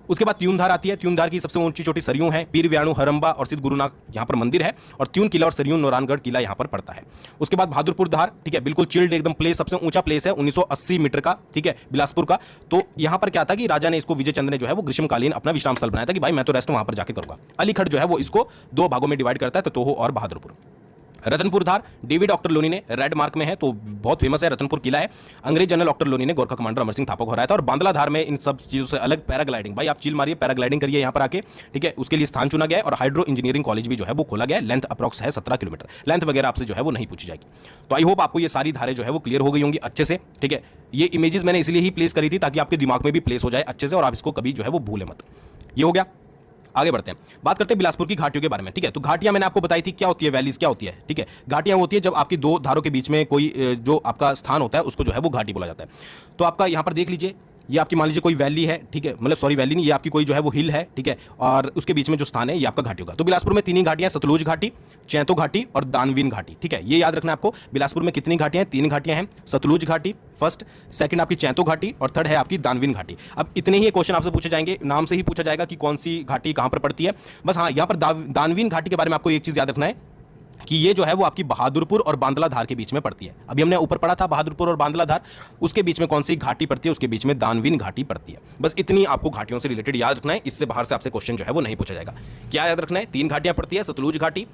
उसके बाद त्यून धार आती है। त्यून धार की सबसे ऊंची चोटी सरयू है। पीर व्याणु, हरंबा और सिद्ध गुरुनाथ यहाँ पर मंदिर है और त्यून किला और सरयू नौरानगढ़ किला यहाँ पर पड़ता है। उसके बाद बहादुरपुर धार, ठीक है, बिल्कुल चिल्ड एकदम प्लेस, सबसे ऊंचा प्लेस है, 1980 मीटर का, ठीक है, बिलासपुर का। तो यहाँ पर क्या था कि राजा ने इसको, विजय चंद्र ने जो है वो ग्रीष्मकालीन अपना विश्राम स्थल बनाया था कि भाई मैं तो रेस्ट वहां पर जाके करूंगा। अलीखड़ जो है वो इसको 2 भागों में डिवाइड करता है, तोहो और बहादुरपुर। रतनपुर धार डेविड ऑक्टरलोनी ने, रेड मार्क में है तो बहुत फेमस है, रतनपुर किला है। अंग्रेज जनरल ऑक्टरलोनी ने गोरखा कमांडर अमर सिंह थापा को हराया था। और बांदला धार में इन सब चीजों से अलग पैराग्लाइडिंग, भाई आप चिल मारिए, पैराग्लाइडिंग करिए यहाँ पर आके, ठीक है, उसके लिए स्थान चुना गया है। और हाइड्रो इंजीनियरिंग कॉलेज भी जो है वो खोला गया है। लेंथ अप्रॉक्स है 17 किलोमीटर। लेंथ वगैरह आपसे जो है वो नहीं पूछी जाएगी। तो आई होप आपको ये सारी धारें जो है वो क्लियर हो गई होंगी अच्छे से, ठीक है। ये इमेजेस मैंने इसलिए ही प्लेस करी थी ताकि आपके दिमाग में भी प्लेस हो जाए अच्छे से और आप इसको कभी जो है वो भूले मत। ये हो गया। आगे बढ़ते हैं, बात करते हैं बिलासपुर की घाटियों के बारे में, ठीक है। तो घाटियां मैंने आपको बताई थी क्या होती है, वैलीज क्या होती है, ठीक है। घाटियां होती है जब आपकी 2 धारों के बीच में कोई जो आपका स्थान होता है उसको जो है वो घाटी बोला जाता है। तो आपका यहां पर देख लीजिए, ये आपकी मान लीजिए कोई वैली है, ठीक है, मतलब सॉरी वैली नहीं, ये आपकी कोई जो है वो हिल है, ठीक है, और उसके बीच में जो स्थान है ये आपका घाटी होगा। तो बिलासपुर में 3 ही घाटियां, सतलुज घाटी, चैतो घाटी और दानवीन घाटी, ठीक है, ये याद रखना है आपको। बिलासपुर में कितनी घाटियां हैं? 3 घाटियां हैं। सतलुज घाटी फर्स्ट, सेकंड आपकी चैतो घाटी और थर्ड है आपकी दानवीन घाटी। अब इतने ही क्वेश्चन आपसे पूछे जाएंगे, नाम से ही पूछा जाएगा कि कौन सी घाटी कहां पर पड़ती है। बस हाँ, यहां पर दानवीन घाटी के बारे में आपको एक चीज याद रखना है कि ये जो है वो आपकी बहादुरपुर और बांदला धार के बीच में पड़ती है। अभी हमने ऊपर पढ़ा था बहादुरपुर और बांदला धार, उसके बीच में कौन सी घाटी पड़ती है, उसके बीच में दानवीन घाटी पड़ती है। बस इतनी आपको घाटियों से रिलेटेड याद रखना है, इससे बाहर से आपसे क्वेश्चन जो है वो नहीं पूछा जाएगा। क्या याद रखना है? 3 घाटियां पड़ती है, सतलुज घाटी,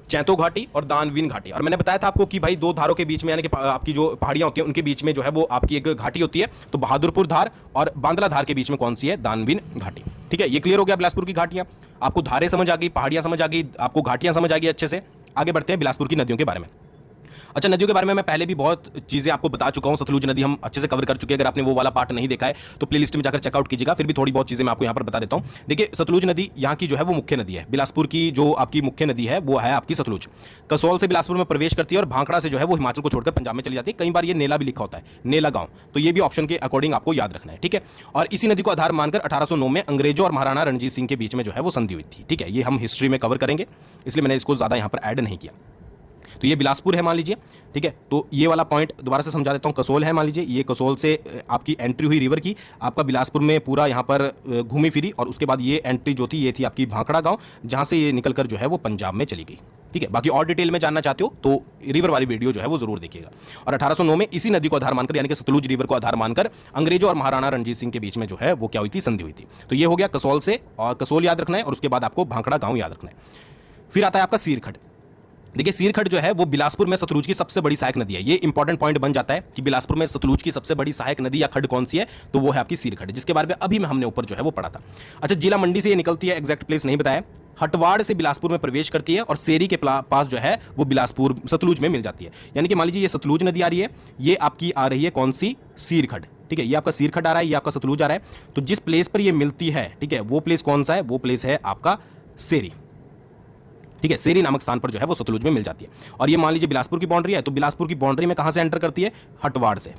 चैतो घाटी और दानवीन घाटी। और मैंने बताया था आपको कि भाई 2 धारों के बीच में, यानी कि आपकी जो पहाड़ियां होती हैं उनके बीच में जो है वो आपकी एक घाटी होती है। तो बहादुरपुर धार और बांदला धार के बीच में कौन सी है? दानवीन घाटी, ठीक है। ये क्लियर हो गया बिलासपुर की घाटियां। आपको धारें समझ आ गई, पहाड़ियां समझ आ गई, आपको घाटियां समझ आ गई अच्छे से। आगे बढ़ते हैं बिलासपुर की नदियों के बारे में। अच्छा, नदियों के बारे में मैं पहले भी बहुत चीज़ें आपको बता चुका हूं। सतलुज नदी हम अच्छे से कवर कर चुके हैं। अगर आपने वो वाला पार्ट नहीं देखा है तो प्लेलिस्ट में जाकर चेकआउट कीजिएगा। फिर भी थोड़ी बहुत चीज़ें मैं आपको यहाँ पर बता देता हूँ। देखिए, सतलुज नदी यहाँ की जो है वो मुख्य नदी है। बिलासपुर की जो आपकी मुख्य नदी है वो है आपकी सतलुज। कसौल से बिलासपुर में प्रवेश करती है और भांखड़ा से जो है वो हिमाचल को छोड़कर पंजाब में चली जाती है। कई बार ये नेला भी लिखा होता है, नेला गाँव, तो ये भी ऑप्शन के अकॉर्डिंग आपको याद रखना है, ठीक है। और इसी नदी को आधार मानकर 1809 में अंग्रेजों और महाराणा रणजीत सिंह के बीच में जो है वो संधि हुई थी, ठीक है। ये हम हिस्ट्री में कवर करेंगे, इसलिए मैंने इसको ज़्यादा यहाँ पर ऐड नहीं किया। तो ये बिलासपुर है मान लीजिए, ठीक है। तो ये वाला पॉइंट दोबारा से समझा देता हूँ। कसोल है मान लीजिए, ये कसोल से आपकी एंट्री हुई रिवर की, आपका बिलासपुर में पूरा यहाँ पर घूमी फिरी और उसके बाद ये एंट्री जो थी ये थी आपकी भांखड़ा गांव, जहाँ से ये निकलकर जो है वो पंजाब में चली गई, ठीक है। बाकी और डिटेल में जानना चाहते हो तो रिवर वाली वीडियो जो है वो जरूर देखिएगा। और 1809 में इसी नदी को आधार मानकर, यानी कि सतलुज रिवर को आधार मानकर अंग्रेजों और महाराणा रणजीत सिंह के बीच में जो है वो क्या हुई थी? संधि हुई थी। तो ये हो गया कसौल से, और कसोल याद रखना है और उसके बाद आपको भांखड़ा गाँव याद रखना है। फिर आता है आपका सीरखड़। देखिए, सीरखड़ जो है वो बिलासपुर में सतलुज की सबसे बड़ी सहायक नदी है। ये इंपॉर्टेंट पॉइंट बन जाता है कि बिलासपुर में सतलुज की सबसे बड़ी सहायक नदी या खड्ड कौन सी है, तो वो है आपकी सीरखड़, जिसके बारे में अभी में हमने ऊपर जो है वो पढ़ा था। अच्छा, जिला मंडी से ये निकलती है, एग्जैक्ट प्लेस नहीं बताया। हटवाड़ से बिलासपुर में प्रवेश करती है और सेरी के पास जो है वो बिलासपुर सतलुज में मिल जाती है। यानी कि मान लीजिए ये सतलुज नदी आ रही है, ये आपकी आ रही है कौन सी? सीरखड़, ठीक है। ये आपका सीरखड़ आ रहा है, ये आपका सतलुज आ रहा है। तो जिस प्लेस पर ये मिलती है, ठीक है, वो प्लेस कौन सा है? वो प्लेस है आपका सेरी, ठीक है। सेरी नामक स्थान पर जो है वो सतलुज में मिल जाती है। और ये मान लीजिए बिलासपुर की बाउंड्री है, तो बिलासपुर की बाउंड्री में कहां से एंटर करती है? हटवाड़ से।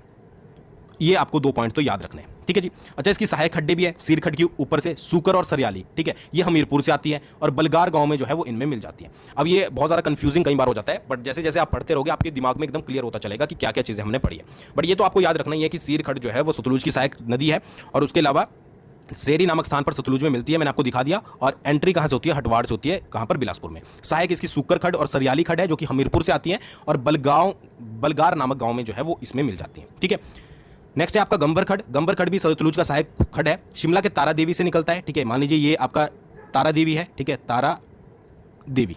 ये आपको 2 पॉइंट तो याद रखने हैं, ठीक है जी। अच्छा, इसकी सहायक खड्डे भी है सीर खड्ड के ऊपर से, सूकर और सरियाली, ठीक है, ये हमीरपुर से आती है और बलगार गांव में जो है वो इनमें मिल जाती है। अब ये बहुत ज़्यादा कंफ्यूजिंग कई बार हो जाता है, बट जैसे जैसे आप पढ़ते रहोगे आपके दिमाग में एकदम क्लियर होता चलेगा कि क्या क्या चीज़ें हमने पढ़ी है। बट ये तो आपको याद रखना ही है कि सीर खड्ड जो है वो सतलुज की सहायक नदी है और उसके अलावा सेरी नामक स्थान पर सतलुज में मिलती है, मैंने आपको दिखा दिया। और एंट्री कहाँ से होती है, हटवाड़ से होती है, कहाँ पर, बिलासपुर में। सहायक इसकी सूकर खड्ड और सरियाली खड्ड है जो कि हमीरपुर से आती है और बलगार नामक गांव में जो है वो इसमें मिल जाती है, ठीक है। नेक्स्ट है आपका गंबर खड्ड। गंबर खड्ड भी सतलुज का सहायक खड्ड है, शिमला के तारा देवी से निकलता है, ठीक है। मान लीजिए ये आपका तारा देवी है, ठीक है, तारा देवी,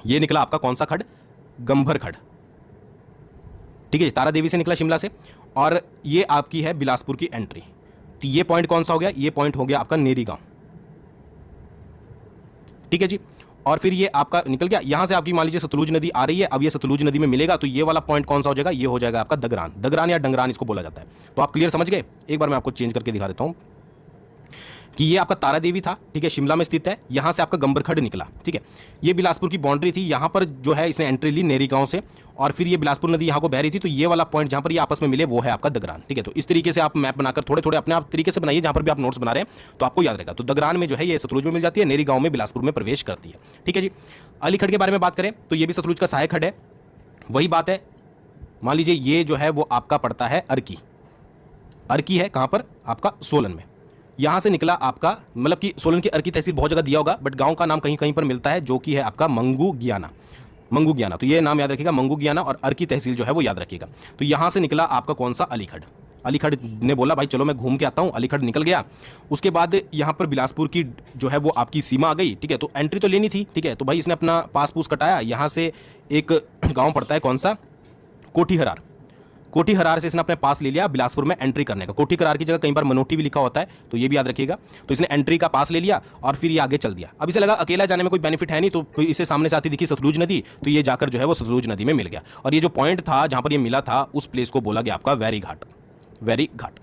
ये निकला आपका कौन सा खड्ड, गंबर खड्ड, ठीक है। तारा देवी से निकला शिमला से और ये आपकी है बिलासपुर की एंट्री। तो ये पॉइंट कौन सा हो गया, ये पॉइंट हो गया आपका नेरी गांव, ठीक है जी। और फिर ये आपका निकल गया यहां से, आपकी मान लीजिए सतलुज नदी आ रही है, अब ये सतलुज नदी में मिलेगा तो ये वाला पॉइंट कौन सा हो जाएगा, ये हो जाएगा आपका दगरान। दगरान या डंगरान इसको बोला जाता है। तो आप क्लियर समझ गए। एक बार मैं आपको चेंज करके दिखा देता हूं कि ये आपका तारा देवी था, ठीक है, शिमला में स्थित है। यहां से आपका गंबर खड्ड निकला, ठीक है। ये बिलासपुर की बाउंड्री थी, यहां पर जो है इसने एंट्री ली नेरी गांव से और फिर ये बिलासपुर नदी यहां को बह रही थी, तो ये वाला पॉइंट जहां पर ये आपस में मिले वो है आपका दगरान, ठीक है। तो इस तरीके से आप मैप बनाकर थोड़े थोड़े अपने आप तरीके से बनाइए, जहां पर भी आप नोट्स बना रहे हैं तो आपको याद रहेगा। तो दगरान में जो है ये सतलुज में मिल जाती है, नेरी गांव में बिलासपुर में प्रवेश करती है, ठीक है जी। अली खड्ड के बारे में बात करें तो ये भी सतलुज का सहायक खड्ड है। वही बात है, मान लीजिए ये जो है वो आपका पड़ता है अर्की। अर्की है कहां पर, आपका सोलन में। यहां से निकला आपका, मतलब कि सोलन की अर्की तहसील बहुत जगह दिया होगा, बट गांव का नाम कहीं कहीं पर मिलता है जो कि है आपका मंगू गियाना। मंगू गियाना, तो ये नाम याद रखिएगा, मंगू गियाना और अर्की तहसील जो है वो याद रखिएगा। तो यहां से निकला आपका कौन सा, अली खड्ड। अली खड्ड ने बोला भाई चलो मैं घूम के आता हूं, अली खड्ड निकल गया। उसके बाद यहां पर बिलासपुर की जो है वो आपकी सीमा आ गई, ठीक है। तो एंट्री तो लेनी थी, ठीक है। तो भाई इसने अपना पास पूस कटाया, यहां से एक गाँव पड़ता है कौन सा, कोठीहरार। कोठीहरार से इसने अपने पास ले लिया बिलासपुर में एंट्री करने का। कोठीहरार की जगह कई बार मनोटी भी लिखा होता है, तो ये भी याद रखिएगा। तो इसने एंट्री का पास ले लिया और फिर ये आगे चल दिया। अब इसे लगा अकेला जाने में कोई बेनिफिट है नहीं, तो इसे सामने से आती दिखी सतलुज नदी, तो ये जाकर जो है वो सतलुज नदी में मिल गया। और ये जो पॉइंट था जहां पर ये मिला था, उस प्लेस को बोला गया आपका वैरी घाट। वैरी घाट।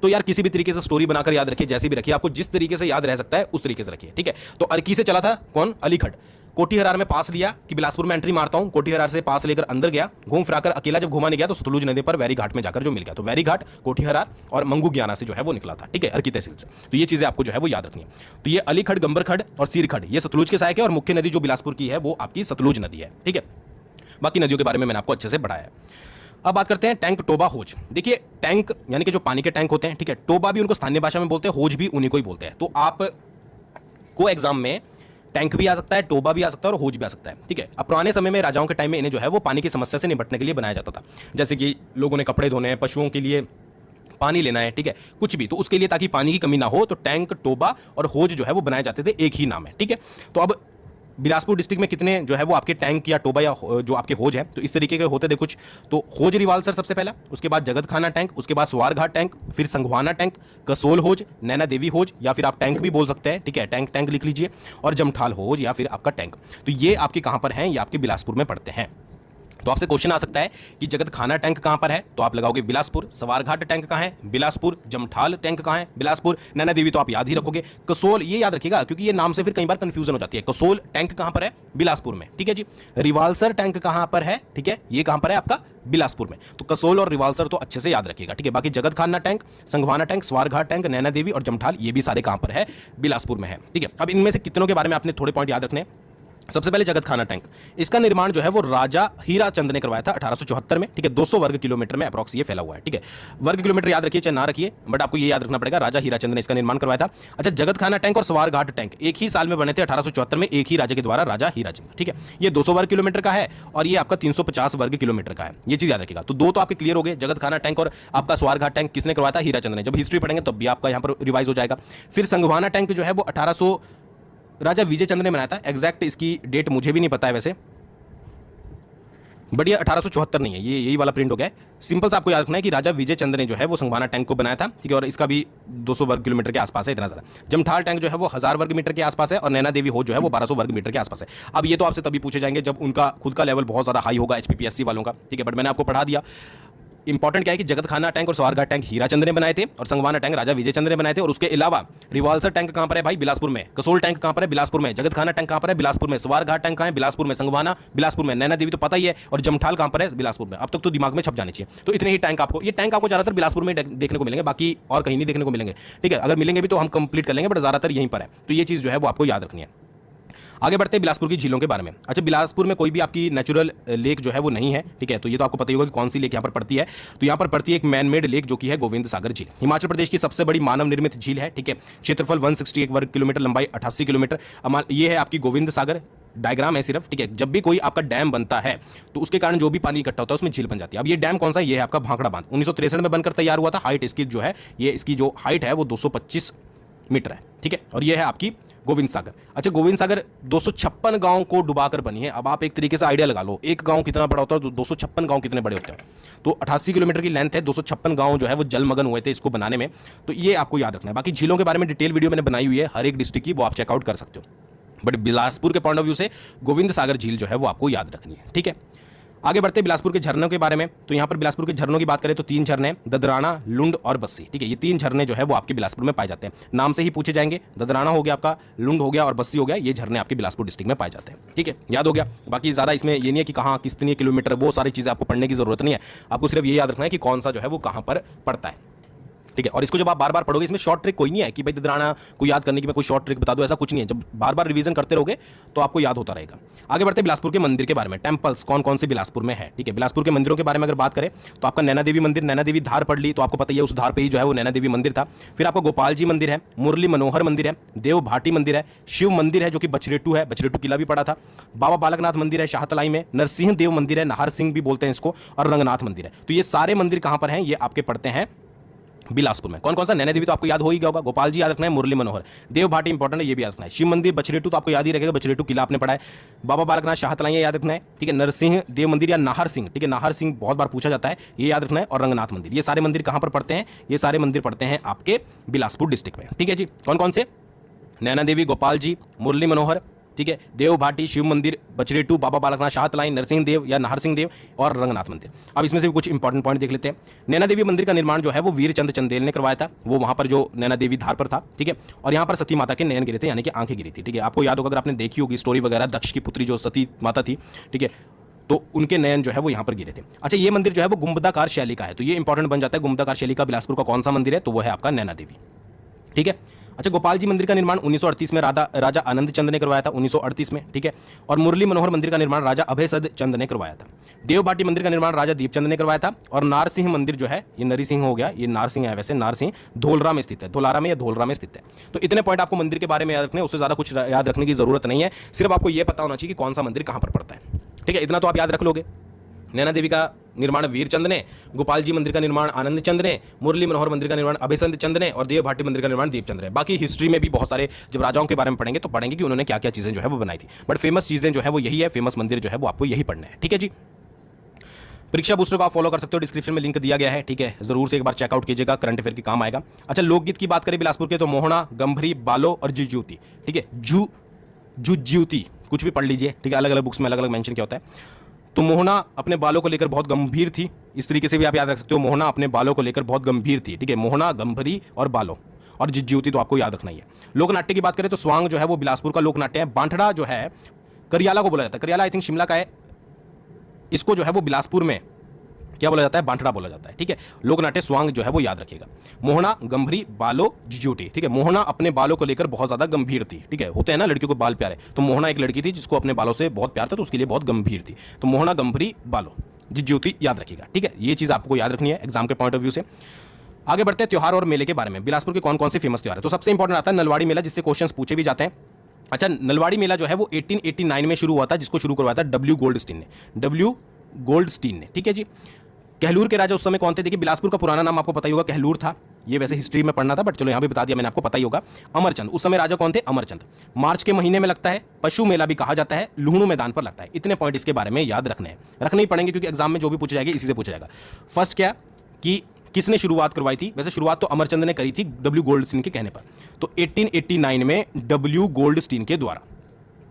तो यार किसी भी तरीके से स्टोरी बनाकर याद रखिए, जैसे भी रखिए, आपको जिस तरीके से याद रह सकता है उस तरीके से रखिए, ठीक है। तो अर्की से चला था कौन, अली खड्ड। कोठीहरार में पास लिया कि बिलासपुर में एंट्री मारता हूं, कोठीहरार से पास लेकर अंदर गया, घूम फिराकर अकेला जब घुमा नहीं गया तो सतलुज नदी पर वैरी घाट में जाकर जो मिल गया। तो वैरी घाट, कोठीहरार और मंगू गियाना से जो है वो निकला था, ठीक है, अर्की तहसील से। तो ये चीजें आपको जो है वो याद रखनी है। तो ये अली खड्ड, गंबर खड्ड और सीर खड्ड ये सतलुज के सहायक है और मुख्य नदी जो बिलासपुर की है वो आपकी सतलुज नदी है, ठीक है। बाकी नदियों के बारे में मैंने आपको अच्छे से बढ़ाया है। अब बात करते हैं टैंक, टोबा, होज। देखिए टैंक यानी कि जो पानी के टैंक होते हैं, ठीक है। टोबा भी उनको स्थानीय भाषा में बोलते हैं, होज भी उन्हीं को ही बोलते हैं। तो आप को एग्जाम में टैंक भी आ सकता है, टोबा भी आ सकता है और होज भी आ सकता है, ठीक है। अब पुराने समय में राजाओं के टाइम में इन्हें जो है वो पानी की समस्या से निपटने के लिए बनाया जाता था। जैसे कि लोगों ने कपड़े धोने हैं, पशुओं के लिए पानी लेना है, ठीक है, कुछ भी, तो उसके लिए ताकि पानी की कमी ना हो तो टैंक, टोबा और होज जो है वो बनाए जाते थे, एक ही नाम है, ठीक है। तो अब बिलासपुर डिस्ट्रिक्ट में कितने जो है वो आपके टैंक या टोबा या जो आपके होज है, तो इस तरीके के होते थे कुछ। तो होज रिवाल्सर सबसे पहला, उसके बाद जगत खाना टैंक, उसके बाद स्वारघाट टैंक, फिर संघवाना टैंक, कसोल होज, नैना देवी होज, या फिर आप टैंक भी बोल सकते हैं, ठीक है, टैंक टैंक लिख लीजिए, और जमठाल होज या फिर आपका टैंक। तो ये आपके कहां पर हैं, ये आपके बिलासपुर में पड़ते हैं। तो आपसे क्वेश्चन आ सकता है कि जगत खाना टैंक कहां पर है, तो आप लगाओगे बिलासपुर। सवारघाट टैंक कहां है, बिलासपुर। जमठाल टैंक कहां है, बिलासपुर। नैना देवी तो आप याद ही रखोगे। कसोल ये याद रखिएगा क्योंकि ये नाम से फिर कई बार कंफ्यूजन हो जाती है। कसोल टैंक कहां पर है, बिलासपुर में, ठीक है जी। रिवाल्सर टैंक कहां पर है, ठीक है, ये कहां पर है आपका बिलासपुर में। तो कसोल और रिवाल्सर तो अच्छे से याद रखिएगा, ठीक है। बाकी जगत खाना tank, Sanghwana tank, Swarghat tank, Naina Devi और जमठाल ये भी सारे कहां पर है, बिलासपुर में है, ठीक है। अब इनमें से कितनों के बारे में आपने थोड़े पॉइंट याद रखने। सबसे पहले जगत खाना टैंक, इसका निर्माण जो है वो राजा हीरा चंद ने करवाया था 1874 में, ठीक है। 200 वर्ग किलोमीटर में अप्रॉक्स ये फैला हुआ है, ठीक है। वर्ग किलोमीटर याद रखिए चाहे ना रखिए, बट आपको ये याद रखना पड़ेगा, राजा हीरा चंद ने इसका निर्माण करवाया था। अच्छा, जगत खाना टैंक और सवारघाट टैंक एक ही साल में बने थे, 1874 में, एक ही राजा के द्वारा, राजा हीरा चंद, ठीक है। ये 200 वर्ग किलोमीटर का है और ये आपका 350 वर्ग किलोमीटर का है, ये चीज याद रखिएगा। तो दो तो आपके क्लियर हो गए, जगत खाना टैंक और आपका स्वारघाट टैंक किसने करवाया था, हीरा चंद ने। जब हिस्ट्री पढ़ेंगे तब भी आपका यहाँ पर रिवाइज हो जाएगा। फिर संघवाना टैंक जो है वो 1800 राजा विजय चंद्र ने बनाया था। एग्जैक्ट इसकी डेट मुझे भी नहीं पता है वैसे, बट ये 1874 नहीं है, ये यही वाला प्रिंट हो गया है। सिंपल सा आपको याद रखना है कि राजा विजय चंद्र ने जो है वो संघवाना टैंक को बनाया था, ठीक है। और इसका भी 200 वर्ग किलोमीटर के आसपास है, इतना सारा। जमठाल टैंक जो है वो 1000 वर्ग मीटर के आसपास है और नैना देवी हो जो है वो 1200 वर्ग मीटर के आसपास है। अब ये तो आपसे तभी पूछे जाएंगे जब उनका खुद का लेवल बहुत ज़्यादा हाई होगा, HPPSC वालों का, ठीक है। बट मैंने आपको पढ़ा दिया इंपॉर्टेंट क्या है कि जगत खाना टैंक और सवारघाट टैंक हीराचंद ने बनाए थे और संगवाना टैंक राजा विजय चंद्र ने बनाए थे। और उसके अलावा रिवाल्सर टैंक कहां पर है भाई? बिलासपुर में। कसोल टैंक कहां पर है? बिलासपुर में। जगत खाना टैंक कहां पर है? बिलासपुर में। सवारघाट टैंक कहां है? बिलासपुर में। संगवाना बिलासपुर में। नैना देवी तो पता ही है, और जमठाल कहां पर है? बिलासपुर में। अब तक तो दिमाग में छप जाने चाहिए। तो इतने ही टैंक आपको, ये टैंक आपको ज्यादातर बिलासपुर में देखने को मिलेंगे, बाकी और कहीं नहीं देखने को मिलेंगे, ठीक है। अगर मिलेंगे भी तो हम कंप्लीट कर लेंगे, बट ज्यादातर यहीं पर है। तो ये चीज जो है वो आपको याद रखनी है। आगे बढ़ते हैं बिलासपुर की झीलों के बारे में। अच्छा, बिलासपुर में कोई भी आपकी नेचुरल लेक जो है वो नहीं है, ठीक है। तो ये तो आपको पता ही होगा कि कौन सी लेक यहाँ पर पड़ती है। तो यहाँ पर पड़ती है एक मैन मेड लेक जो कि है गोविंद सागर झील। हिमाचल प्रदेश की सबसे बड़ी मानव निर्मित झील है, ठीक है। क्षेत्रफल 161 वर्ग किलोमीटर, लंबाई 88 किलोमीटर। ये है आपकी गोविंद सागर। डायग्राम है सिर्फ, ठीक है। जब भी कोई आपका डैम बनता है तो उसके कारण जो भी पानी इकट्ठा होता है उसमें झील बन जाती है। अब ये डैम कौन सा है? ये है आपका भांकड़ा बांध। 1963 में बनकर तैयार हुआ था। हाइट इसकी जो है, ये इसकी जो हाइट है वो 225 मीटर है, ठीक है। और ये है आपकी गोविंद सागर। अच्छा, गोविंद सागर 256 गांव को डुबाकर बनी है। अब आप एक तरीके से आइडिया लगा लो, एक गांव कितना बड़ा होता है तो 256 गांव कितने बड़े होते हैं। तो 88 किलोमीटर की लेंथ है, 256 गांव जो है वो जलमग्न हुए थे इसको बनाने में। तो ये आपको याद रखना है। बाकी झीलों के बारे में डिटेल वीडियो मैंने बनाई हुई है हर एक डिस्ट्रिक्ट की, वो आप चेकआउट कर सकते हो। बट बिलासपुर के पॉइंट ऑफ व्यू से गोविंद सागर झील जो है वो आपको याद रखनी है, ठीक है। आगे बढ़ते बिलासपुर के झरनों के बारे में। तो यहाँ पर बिलासपुर के झरनों की बात करें तो 3 झरने, ददराना, लुंड और बस्सी, ठीक है। ये 3 झरने जो है वो आपके बिलासपुर में पाए जाते हैं। नाम से ही पूछे जाएंगे। ददराना हो गया आपका, लुंड हो गया और बस्सी हो गया। ये झरने आपके बिलासपुर डिस्ट्रिक्ट में पाए जाते हैं, ठीक है। याद हो गया। बाकी ज्यादा इसमें ये नहीं है कि कहाँ कितने किलोमीटर, वो सारी चीजें आपको पढ़ने की जरूरत नहीं है। आपको सिर्फ ये याद रखना है कि कौन सा जो है वो कहाँ पर पड़ता है, ठीक है। और इसको जब आप बार बार पढ़ोगे, इसमें शॉर्ट ट्रिक कोई नहीं है कि भाई ददराना को याद करने की मैं कोई शॉर्ट ट्रिक बता दूं, ऐसा कुछ नहीं है। जब बार बार रिवीजन करते रहोगे तो आपको याद होता रहेगा। आगे बढ़ते बिलासपुर के मंदिर के बारे में। टेंपल्स कौन कौन से बिलासपुर में है, ठीक है। बिलासपुर के मंदिरों के बारे में अगर बात करें तो आपका नैना देवी मंदिर, नैना देवी धार पढ़ ली तो आपको पता ही है उस धार पे ही जो है वो नैना देवी मंदिर था। फिर आपको गोपाल जी मंदिर है, मुरली मनोहर मंदिर है, देव भाटी मंदिर है, शिव मंदिर है जो कि बछरेटू है, बछरेटू किला भी पड़ा था, बाबा बालकनाथ मंदिर है शाहतलाई में, नरसिंह देव मंदिर है, नाहर सिंह भी बोलते हैं इसको, और रंगनाथ मंदिर है। तो ये सारे मंदिर कहां पर हैं? ये आपके पड़ते हैं बिलासपुर में। कौन कौन सा? नैना देवी तो आपको याद हो ही गया होगा, गोपाल जी याद रखना है, मुरली मनोहर, देव भाटी इंपॉर्टेंट है, ये भी याद रखना है। शिव मंदिर बछरेटू तो आपको याद ही रखेगा, बछरेटू किला आपने पढ़ा है। बाबा बालकनाथ शाहतलाइयां याद रखना है, ठीक है। नरसिंह देव मंदिर या नाहर सिंह, ठीक है, नाहर सिंह बहुत बार पूछा जाता है, ये याद रखना है। और रंगनाथ मंदिर, ये सारे मंदिर कहां पर पड़ते हैं? ये सारे मंदिर पड़ते हैं आपके बिलासपुर डिस्ट्रिक्ट में, ठीक है जी। कौन कौन से? नैना देवी, गोपाल जी, मुरली मनोहर, ठीक है, देव भाटी, शिव मंदिर, बछरेटू, बाबा बालकनाथ शाहतलाई, नरसिंह देव या नाहर सिंह देव और रंगनाथ मंदिर। अब इसमें से कुछ इंपॉर्टेंट पॉइंट देख लेते हैं। नैना देवी मंदिर का निर्माण जो है वो वीर चंद चंदेल ने करवाया था, वो वहां पर जो नैना देवी धार पर था, ठीक है। और यहाँ पर सती माता के नयन गिरे थे, यानी कि आंखें गिरी थी, ठीक है। आपको याद होगा, अगर आपने देखी होगी स्टोरी वगैरह, दक्ष की पुत्री जो सती माता थी, ठीक है, तो उनके नयन जो है वो यहाँ पर गिरे थे। अच्छा, ये मंदिर जो है वो गुंबदाकार शैली का है, तो ये इंपॉर्टेंट बन जाता है। गुंबदाकार शैली का बिलासपुर का कौन सा मंदिर है? तो वो है आपका नैना देवी, ठीक है। अच्छा, गोपाल जी मंदिर का निर्माण 1938 में राजा आनंद चंद ने करवाया था, 1938 में, ठीक है। और मुरली मनोहर मंदिर का निर्माण राजा अभयसद चंद ने करवाया था। देव भाटी मंदिर का निर्माण राजा दीपचंद ने करवाया था। और नारसिंह मंदिर जो है, ये नरी सिंह हो गया, ये नारसिंह है वैसे, नारसिंह धोलरा में स्थित है, धोलारा में या धोलरा में स्थित है। तो इतने पॉइंट आपको मंदिर के बारे में याद रखने, उससे ज्यादा कुछ याद रखने की जरूरत नहीं है। सिर्फ आपको यह पता होना चाहिए कि कौन सा मंदिर कहां पर पड़ता है, ठीक है। इतना तो आप याद रख लोगे। नैना देवी का निर्माण वीर चंद ने, गोपाल जी मंदिर का निर्माण आनंद चंद ने, मुरली मनोहर मंदिर का निर्माण अभयचंद चंद ने और देव भाटी मंदिर का निर्माण दीपचंद ने। बाकी हिस्ट्री में भी बहुत सारे जब राजाओं के बारे में पढ़ेंगे तो पढ़ेंगे कि उन्होंने क्या क्या चीजें जो है वो बनाई थी। बट फेमस चीजें जो है वो यही है, फेमस मंदिर जो है वो आपको यही पढ़ना है, ठीक है जी। परीक्षा बूस्टर को आप फॉलो कर सकते हो, डिस्क्रिप्शन में लिंक दिया गया है, ठीक है। जरूर से एक बार चेकआउट कीजिएगा, करंट अफेयर के काम आएगा। अच्छा, लोकगीत की बात करें बिलासपुर के तो मोहना, गंभरी, बालो और जुज्यूती, ठीक है। जुज्यूती कुछ भी पढ़ लीजिए, ठीक है, अलग अलग बुक्स में अलग अलग मेंशन क्या होता है। तो मोहना अपने बालों को लेकर बहुत गंभीर थी, इस तरीके से भी आप याद रख सकते हो, मोहना अपने बालों को लेकर बहुत गंभीर थी, ठीक है। मोहना, गंभरी और बालो और जिज्यूती तो आपको याद रखना ही है। लोकनाट्य की बात करें तो स्वांग जो है वो बिलासपुर का लोकनाट्य है। बांठड़ा जो है करियाला को बोला जाता है, करियाला आई थिंक शिमला का है, इसको जो है वो बिलासपुर में क्या बोला जाता है? बांठड़ा बोला जाता है, ठीक है। लोकनाट्य स्वांग जो है वो याद रखिएगा। मोहना, गंभरी, बालो, जिज्यूटी, ठीक है। मोहना अपने बालों को लेकर बहुत ज्यादा गंभीर थी, ठीक है। होते हैं ना लड़कियों को बाल प्यारे, तो मोहना एक लड़की थी जिसको अपने बालों से बहुत प्यार था, तो उसके लिए बहुत गंभीर थी। तो मोहना, गंभरी, बालो, जिज्यूती याद रखिएगा, ठीक है। ये चीज आपको याद रखनी है एग्जाम के पॉइंट ऑफ व्यू से। आगे बढ़ते हैं त्योहार और मेले के बारे में। बिलासपुर के कौन कौन से फेमस त्योहार है? तो सबसे इंपॉर्टेंट आता है नलवाड़ी मेला, जिससे क्वेश्चन पूछे भी जाते हैं। अच्छा, नलवाड़ी मेला जो है वो 1889 में शुरू हुआ था, जिसको शुरू करवाया था डब्ल्यू गोल्डस्टीन ने, ठीक है जी। कहलूर के राजा उस समय कौन थे? देखिए, बिलासपुर का पुराना नाम आपको पता ही होगा, कहलूर था। ये वैसे हिस्ट्री में पढ़ना था, बट चलो यहाँ भी बता दिया मैंने, आपको पता ही होगा। अमरचंद, उस समय राजा कौन थे? अमरचंद। मार्च के महीने में लगता है, पशु मेला भी कहा जाता है, लुहणु मैदान पर लगता है। इतने पॉइंट इसके बारे में याद रखने हैं, रखने ही पड़ेंगे क्योंकि एग्जाम में जो भी पूछा जाएगा इसी से पूछा जाएगा। फर्स्ट क्या कि किसने शुरुआत करवाई थी? वैसे शुरुआत तो अमरचंद ने करी थी डब्ल्यू गोल्डस्टीन के कहने पर, तो 1889 में डब्ल्यू गोल्डस्टीन के द्वारा।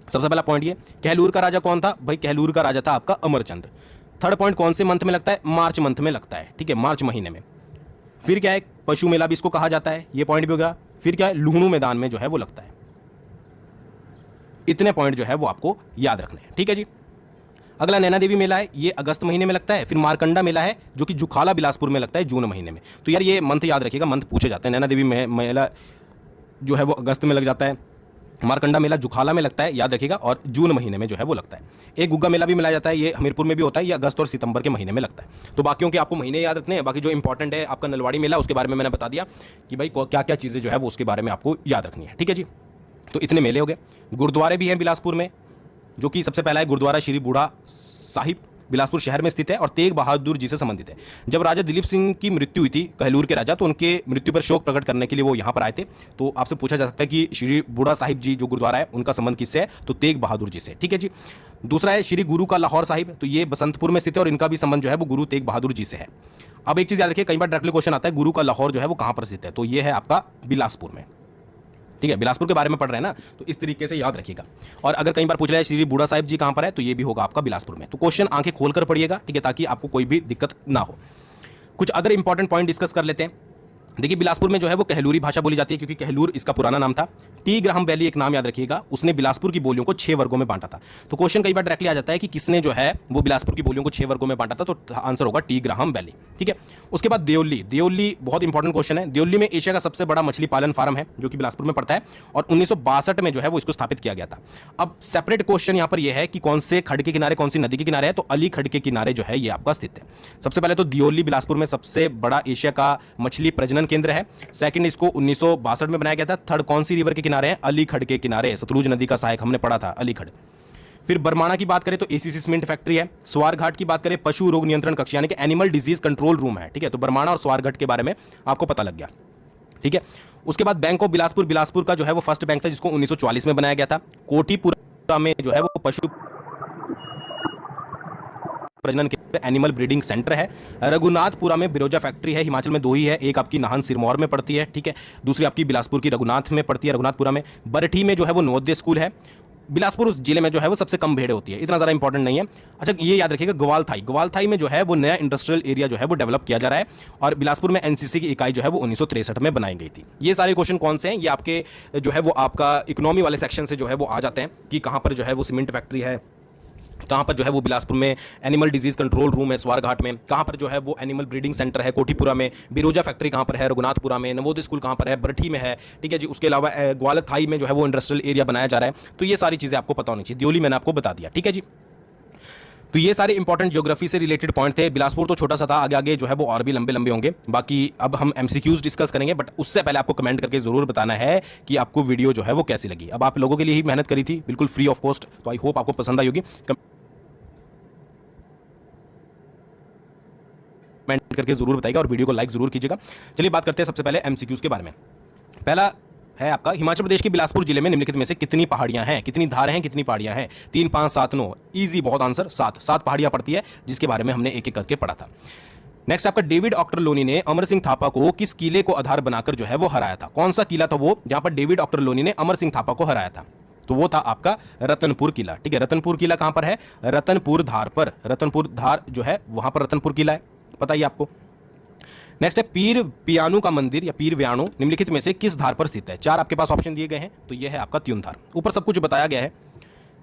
सबसे पहला पॉइंट ये। कहलूर का राजा कौन था? भाई कहलूर का राजा था आपका अमरचंद। थर्ड पॉइंट कौन से मंथ में लगता है? मार्च मंथ में लगता है, ठीक है, मार्च महीने में। फिर क्या है? पशु मेला भी इसको कहा जाता है, ये पॉइंट भी होगा। फिर क्या है? लुहणु मैदान में जो है वो लगता है। इतने पॉइंट जो है वो आपको याद रखने हैं, ठीक है जी। अगला नैना देवी मेला है, ये अगस्त महीने में लगता है। फिर मारकंडा मेला है जो कि जुखाला बिलासपुर में लगता है जून महीने में। तो यार ये मंथ याद रखिएगा, मंथ पूछे जाते हैं। नैना देवी मेला जो है वो अगस्त में लग जाता है, मारकंडा मेला जुखाला में लगता है, याद रखिएगा, और जून महीने में जो है वो लगता है। एक गुग्गा मेला भी मिलाया जाता है, ये हमीरपुर में भी होता है, ये अगस्त और सितंबर के महीने में लगता है। तो बाकियों के आपको महीने याद रखने हैं। बाकी जो इंपॉर्टेंट है आपका नलवाड़ी मेला, उसके बारे में मैंने बता दिया कि भाई क्या क्या चीज़ें जो है वो उसके बारे में आपको याद रखनी है, ठीक है जी। तो इतने मेले हो गए। गुरुद्वारे भी हैं बिलासपुर में, जो कि सबसे पहला है गुरुद्वारा श्री बूढ़ा साहिब, बिलासपुर शहर में स्थित है और तेग बहादुर जी से संबंधित है। जब राजा दिलीप सिंह की मृत्यु हुई थी, कहलूर के राजा, तो उनके मृत्यु पर शोक प्रकट करने के लिए वो यहाँ पर आए थे। तो आपसे पूछा जा सकता है कि श्री बूढ़ा साहिब जी जो गुरुद्वारा है उनका संबंध किससे है? तो तेग बहादुर जी से, ठीक है जी। दूसरा है श्री गुरु का लाहौर साहिब, तो ये बसंतपुर में स्थित है और इनका भी संबंध जो है वो गुरु तेग बहादुर जी से है। अब एक चीज़ याद रखिए, कई बार डायरेक्टली क्वेश्चन आता है गुरु का लाहौर जो है वो कहाँ पर स्थित है? तो ये है आपका बिलासपुर में, ठीक है। बिलासपुर के बारे में पढ़ रहे हैं ना, तो इस तरीके से याद रखिएगा। और अगर कई बार पूछ लिया श्री बूढ़ा साहिब जी कहां पर है, तो ये भी होगा आपका बिलासपुर में। तो क्वेश्चन आंखें खोलकर पढ़िएगा, ठीक है, ताकि आपको कोई भी दिक्कत ना हो। कुछ अदर इंपॉर्टेंट पॉइंट डिस्कस कर लेते हैं। देखिए बिलासपुर में जो है वो कहलूरी भाषा बोली जाती है, क्योंकि कहलूर इसका पुराना नाम था। टी ग्राहम वैली एक नाम याद रखिएगा, उसने बिलासपुर की बोलियों को 6 वर्गों में बांटा था। तो क्वेश्चन कई बार डायरेक्टली आ जाता है कि किसने जो है वो बिलासपुर की बोलियों को 6 वर्गों में बांटा था, तो आंसर होगा टी ग्राहम वैली, ठीक है। उसके बाद देओली, देओली बहुत इंपॉर्टेंट क्वेश्चन है। देओली में एशिया का सबसे बड़ा मछली पालन फार्म है, जो कि बिलासपुर में पड़ता है, और 1962 में जो है वो इसको स्थापित किया गया था। अब सेपरेट क्वेश्चन यहाँ पर यह है कि कौन से खड्ड के किनारे, कौन सी नदी के किनारे है, तो अली खड्ड के किनारे जो है ये आपका स्थित है। सबसे पहले तो दियोली बिलासपुर में सबसे बड़ा एशिया का मछली प्रजनन केंद्र है। सेकंड, इसको 1962 में बनाया गया था। थर्ड, कौन सी रिवर के किनारे है? अली खड्ड के किनारे, सतलुज नदी का सहायक हमने पढ़ा था, अली खड्ड। फिर बरमाणा की बात करें तो एसीसी सीमेंट फैक्ट्री है। स्वारघाट की बात करें, पशु रोग नियंत्रण कक्ष यानी कि एनिमल डिजीज कंट्रोल रूम है, ठीक है। तो बरमाणा और स्वारघाट के बारे में आपको पता लग गया, ठीक है। उसके बाद बैंक ऑफ बिलासपुर, बिलासपुर का जो है वो फर्स्ट बैंक था, जिसको 1944 में बनाया गया था। कोठीपुरा में जो है वो पशु प्रजनन केंद्र, एनिमल ब्रीडिंग सेंटर है। रघुनाथपुरा में बिरोजा फैक्ट्री है, हिमाचल में 2 ही है, एक आपकी नाहन सिरमौर में पड़ती है, ठीक है, दूसरी आपकी बिलासपुर की रघुनाथ में पड़ती है, रघुनाथपुरा में। बरठी में जो है वो नवोदय स्कूल है। बिलासपुर जिले में जो है वो सबसे कम भेड़ें होती है, इतना ज़्यादा इंपॉर्टेंट नहीं है। अच्छा ये याद रखिएगा, ग्वालथाई, ग्वालथाई में जो है वो नया इंडस्ट्रियल एरिया जो है वो डेवलप किया जा रहा है, और बिलासपुर में एनसीसी की इकाई जो है वो 1963 में बनाई गई थी। ये सारे क्वेश्चन कौन से हैं? ये आपके जो है वो आपका इकोनॉमी वाले सेक्शन से जो है वो आ जाते हैं कि कहाँ पर जो है वो सीमेंट फैक्ट्री है, कहाँ पर जो है वो बिलासपुर में एनिमल डिजीज कंट्रोल रूम है, स्वारघाट में कहाँ पर जो है वो एनिमल ब्रीडिंग सेंटर है, कोठीपुरा में बिरोजा फैक्ट्री कहाँ पर है, रघुनाथपुरा में, नवोदय स्कूल कहाँ पर है, बरठी में है, ठीक है जी। उसके अलावा ग्वालथाई में जो है वो इंडस्ट्रियल एरिया बनाया जा रहा है। तो ये सारी चीज़ें आपको पता होनी चाहिए। दियोली मैंने आपको बता दिया, ठीक है जी। तो ये सारे इंपॉर्टेंट ज्योग्राफी से रिलेटेड पॉइंट थे। बिलासपुर तो छोटा सा था, आगे आगे जो है वो और भी लंबे लंबे होंगे। बाकी अब हम एमसीक्यूज डिस्कस करेंगे, बट उससे पहले आपको कमेंट करके जरूर बताना है कि आपको वीडियो जो है वो कैसी लगी। अब आप लोगों के लिए ही मेहनत करी थी, बिल्कुल फ्री ऑफ कॉस्ट, तो आई होप आपको पसंद आई होगी। कमेंट करके जरूर बताइएगा और वीडियो को लाइक जरूर कीजिएगा। चलिए बात करते हैं सबसे पहले एमसीक्यूज के बारे में। पहला है आपका, हिमाचल प्रदेश के बिलासपुर जिले में निम्नलिखित में से कितनी पहाड़ियां हैं, कितनी धारें हैं, कितनी पहाड़ियां हैं? 3, 5, 7, 9। इजी बहुत आंसर, 7 पहाड़ियां पड़ती है, जिसके बारे में हमने एक एक करके पढ़ा था। नेक्स्ट आपका, डेविड ऑक्टरलोनी ने अमर सिंह थापा को किस किले को आधार बनाकर जो है वो हराया था? कौन सा किला था वो जहां पर डेविड ऑक्टरलोनी ने अमर सिंह थापा को हराया था? तो वो था आपका रतनपुर किला, ठीक है। रतनपुर किला कहां पर है? रतनपुर धार पर, रतनपुर धार जो है वहां पर रतनपुर किला है, पता ही आपको। नेक्स्ट है पीर पियानु का मंदिर या पीर व्याणु निम्नलिखित में से किस धार पर स्थित है? 4 आपके पास ऑप्शन दिए गए हैं, तो यह है आपका त्यून धार। ऊपर सब कुछ बताया गया है।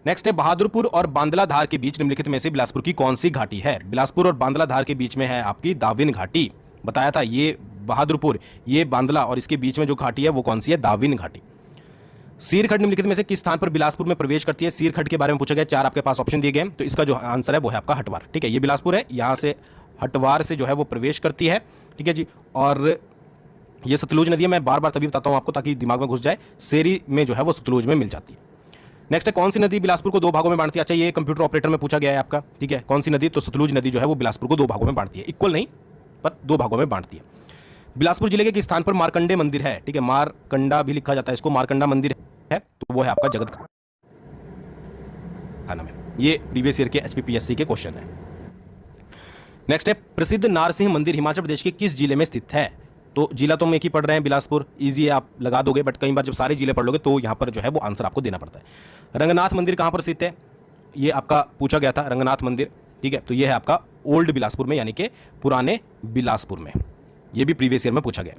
नेक्स्ट है बहादुरपुर और बांदला धार के बीच निम्नलिखित में से बिलासपुर की कौन सी घाटी है? बिलासपुर और बांदला धार के बीच में है आपकी दाविन घाटी, बताया था। ये बहादुरपुर, ये बांदला, और इसके बीच में जो घाटी है वो कौन सी है? दाविन घाटी। सीरखड्ड निम्नलिखित में से किस स्थान पर बिलासपुर में प्रवेश करती है? सीरखड्ड के बारे में पूछा गया, 4 आपके पास ऑप्शन दिए गए, तो इसका जो आंसर है वो है आपका हटवार, ठीक है। ये बिलासपुर है, यहाँ से हटवार से जो है वो प्रवेश करती है, ठीक है जी। और ये सतलुज नदी है, मैं बार बार तभी बताता हूँ आपको ताकि दिमाग में घुस जाए। सेरी में जो है वो सतलुज में मिल जाती है। नेक्स्ट है, कौन सी नदी बिलासपुर को 2 भागों में बांटती है? अच्छा ये कंप्यूटर ऑपरेटर में पूछा गया है आपका, ठीक है। कौन सी नदी? तो सतलुज नदी जो है वो बिलासपुर को 2 भागों में बांटती है, इक्वल नहीं पर 2 भागों में बांटती है। बिलासपुर जिले के किस स्थान पर मारकंडे मंदिर है? ठीक है, मारकंडा भी लिखा जाता है इसको, मारकंडा मंदिर है, तो वो है आपका जगत खाना में। ये प्रीवियस ईयर के HPPSC के क्वेश्चन है। नेक्स्ट है, प्रसिद्ध नारसिंह मंदिर हिमाचल प्रदेश के किस जिले में स्थित है? तो जिला तो हम एक ही पढ़ रहे हैं, बिलासपुर, इजी है, आप लगा दोगे, बट कई बार जब सारे जिले पढ़ लोगे तो यहाँ पर जो है वो आंसर आपको देना पड़ता है। रंगनाथ मंदिर कहाँ पर स्थित है? ये आपका पूछा गया था, रंगनाथ मंदिर ठीक है, तो ये है आपका ओल्ड बिलासपुर में, यानी कि पुराने बिलासपुर में। ये भी प्रीवियस ईयर में पूछा गया।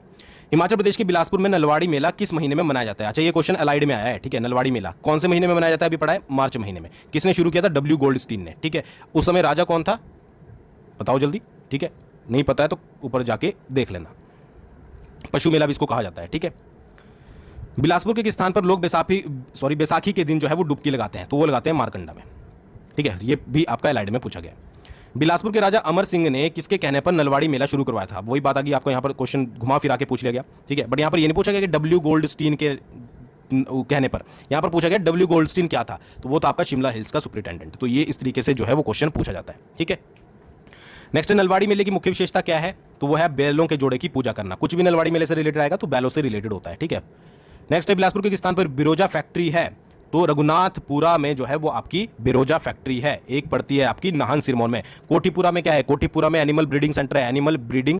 हिमाचल प्रदेश के बिलासपुर में नलवाड़ी मेला किस महीने में मनाया जाता है? अच्छा, ये क्वेश्चन अलाइड में आया है, ठीक है। नलवाड़ी मेला कौन से महीने में मनाया जाता है? अभी पढ़ा है, मार्च महीने में। किसने शुरू किया था? डब्ल्यू गोल्डस्टीन ने, ठीक है। उस समय राजा कौन था? बताओ जल्दी, ठीक है। नहीं पता है तो ऊपर जाके देख लेना। पशु मेला भी इसको कहा जाता है, ठीक है। बिलासपुर के किस स्थान पर लोग बैसाखी के दिन जो है वो डुबकी लगाते हैं? तो वो लगाते हैं मारकंडा में, ठीक है। ये भी आपका एलाइड में पूछा गया। बिलासपुर के राजा अमर सिंह ने किसके कहने पर नलवाड़ी मेला शुरू करवाया था? वही बात आ गई, आपको यहाँ पर क्वेश्चन घुमा फिरा के पूछ लिया गया, ठीक है। बट यहाँ पर ये नहीं पूछा गया कि डब्ल्यू गोल्डस्टीन के कहने पर, यहाँ पर पूछा गया डब्ल्यू गोल्डस्टीन क्या था? तो वो था आपका शिमला हिल्स का सुपरिटेंडेंट। तो ये इस तरीके से जो है वो क्वेश्चन पूछा जाता है, ठीक है। नेक्स्ट, नलवाड़ी मेले की मुख्य विशेषता क्या है? तो वो है बैलों के जोड़े की पूजा करना। कुछ भी नलवाड़ी मेले से रिलेटेड आएगा तो बैलों से रिलेटेड होता है, ठीक है। नेक्स्ट है, बिलासपुर के किस स्थान पर बिरोजा फैक्ट्री है? तो रघुनाथपुरा में जो है वो आपकी बिरोजा फैक्ट्री है। एक पड़ती है आपकी नाहन सिरमौर में। कोठीपुरा में क्या है? कोठीपुरा में एनिमल ब्रीडिंग सेंटर है, एनिमल ब्रीडिंग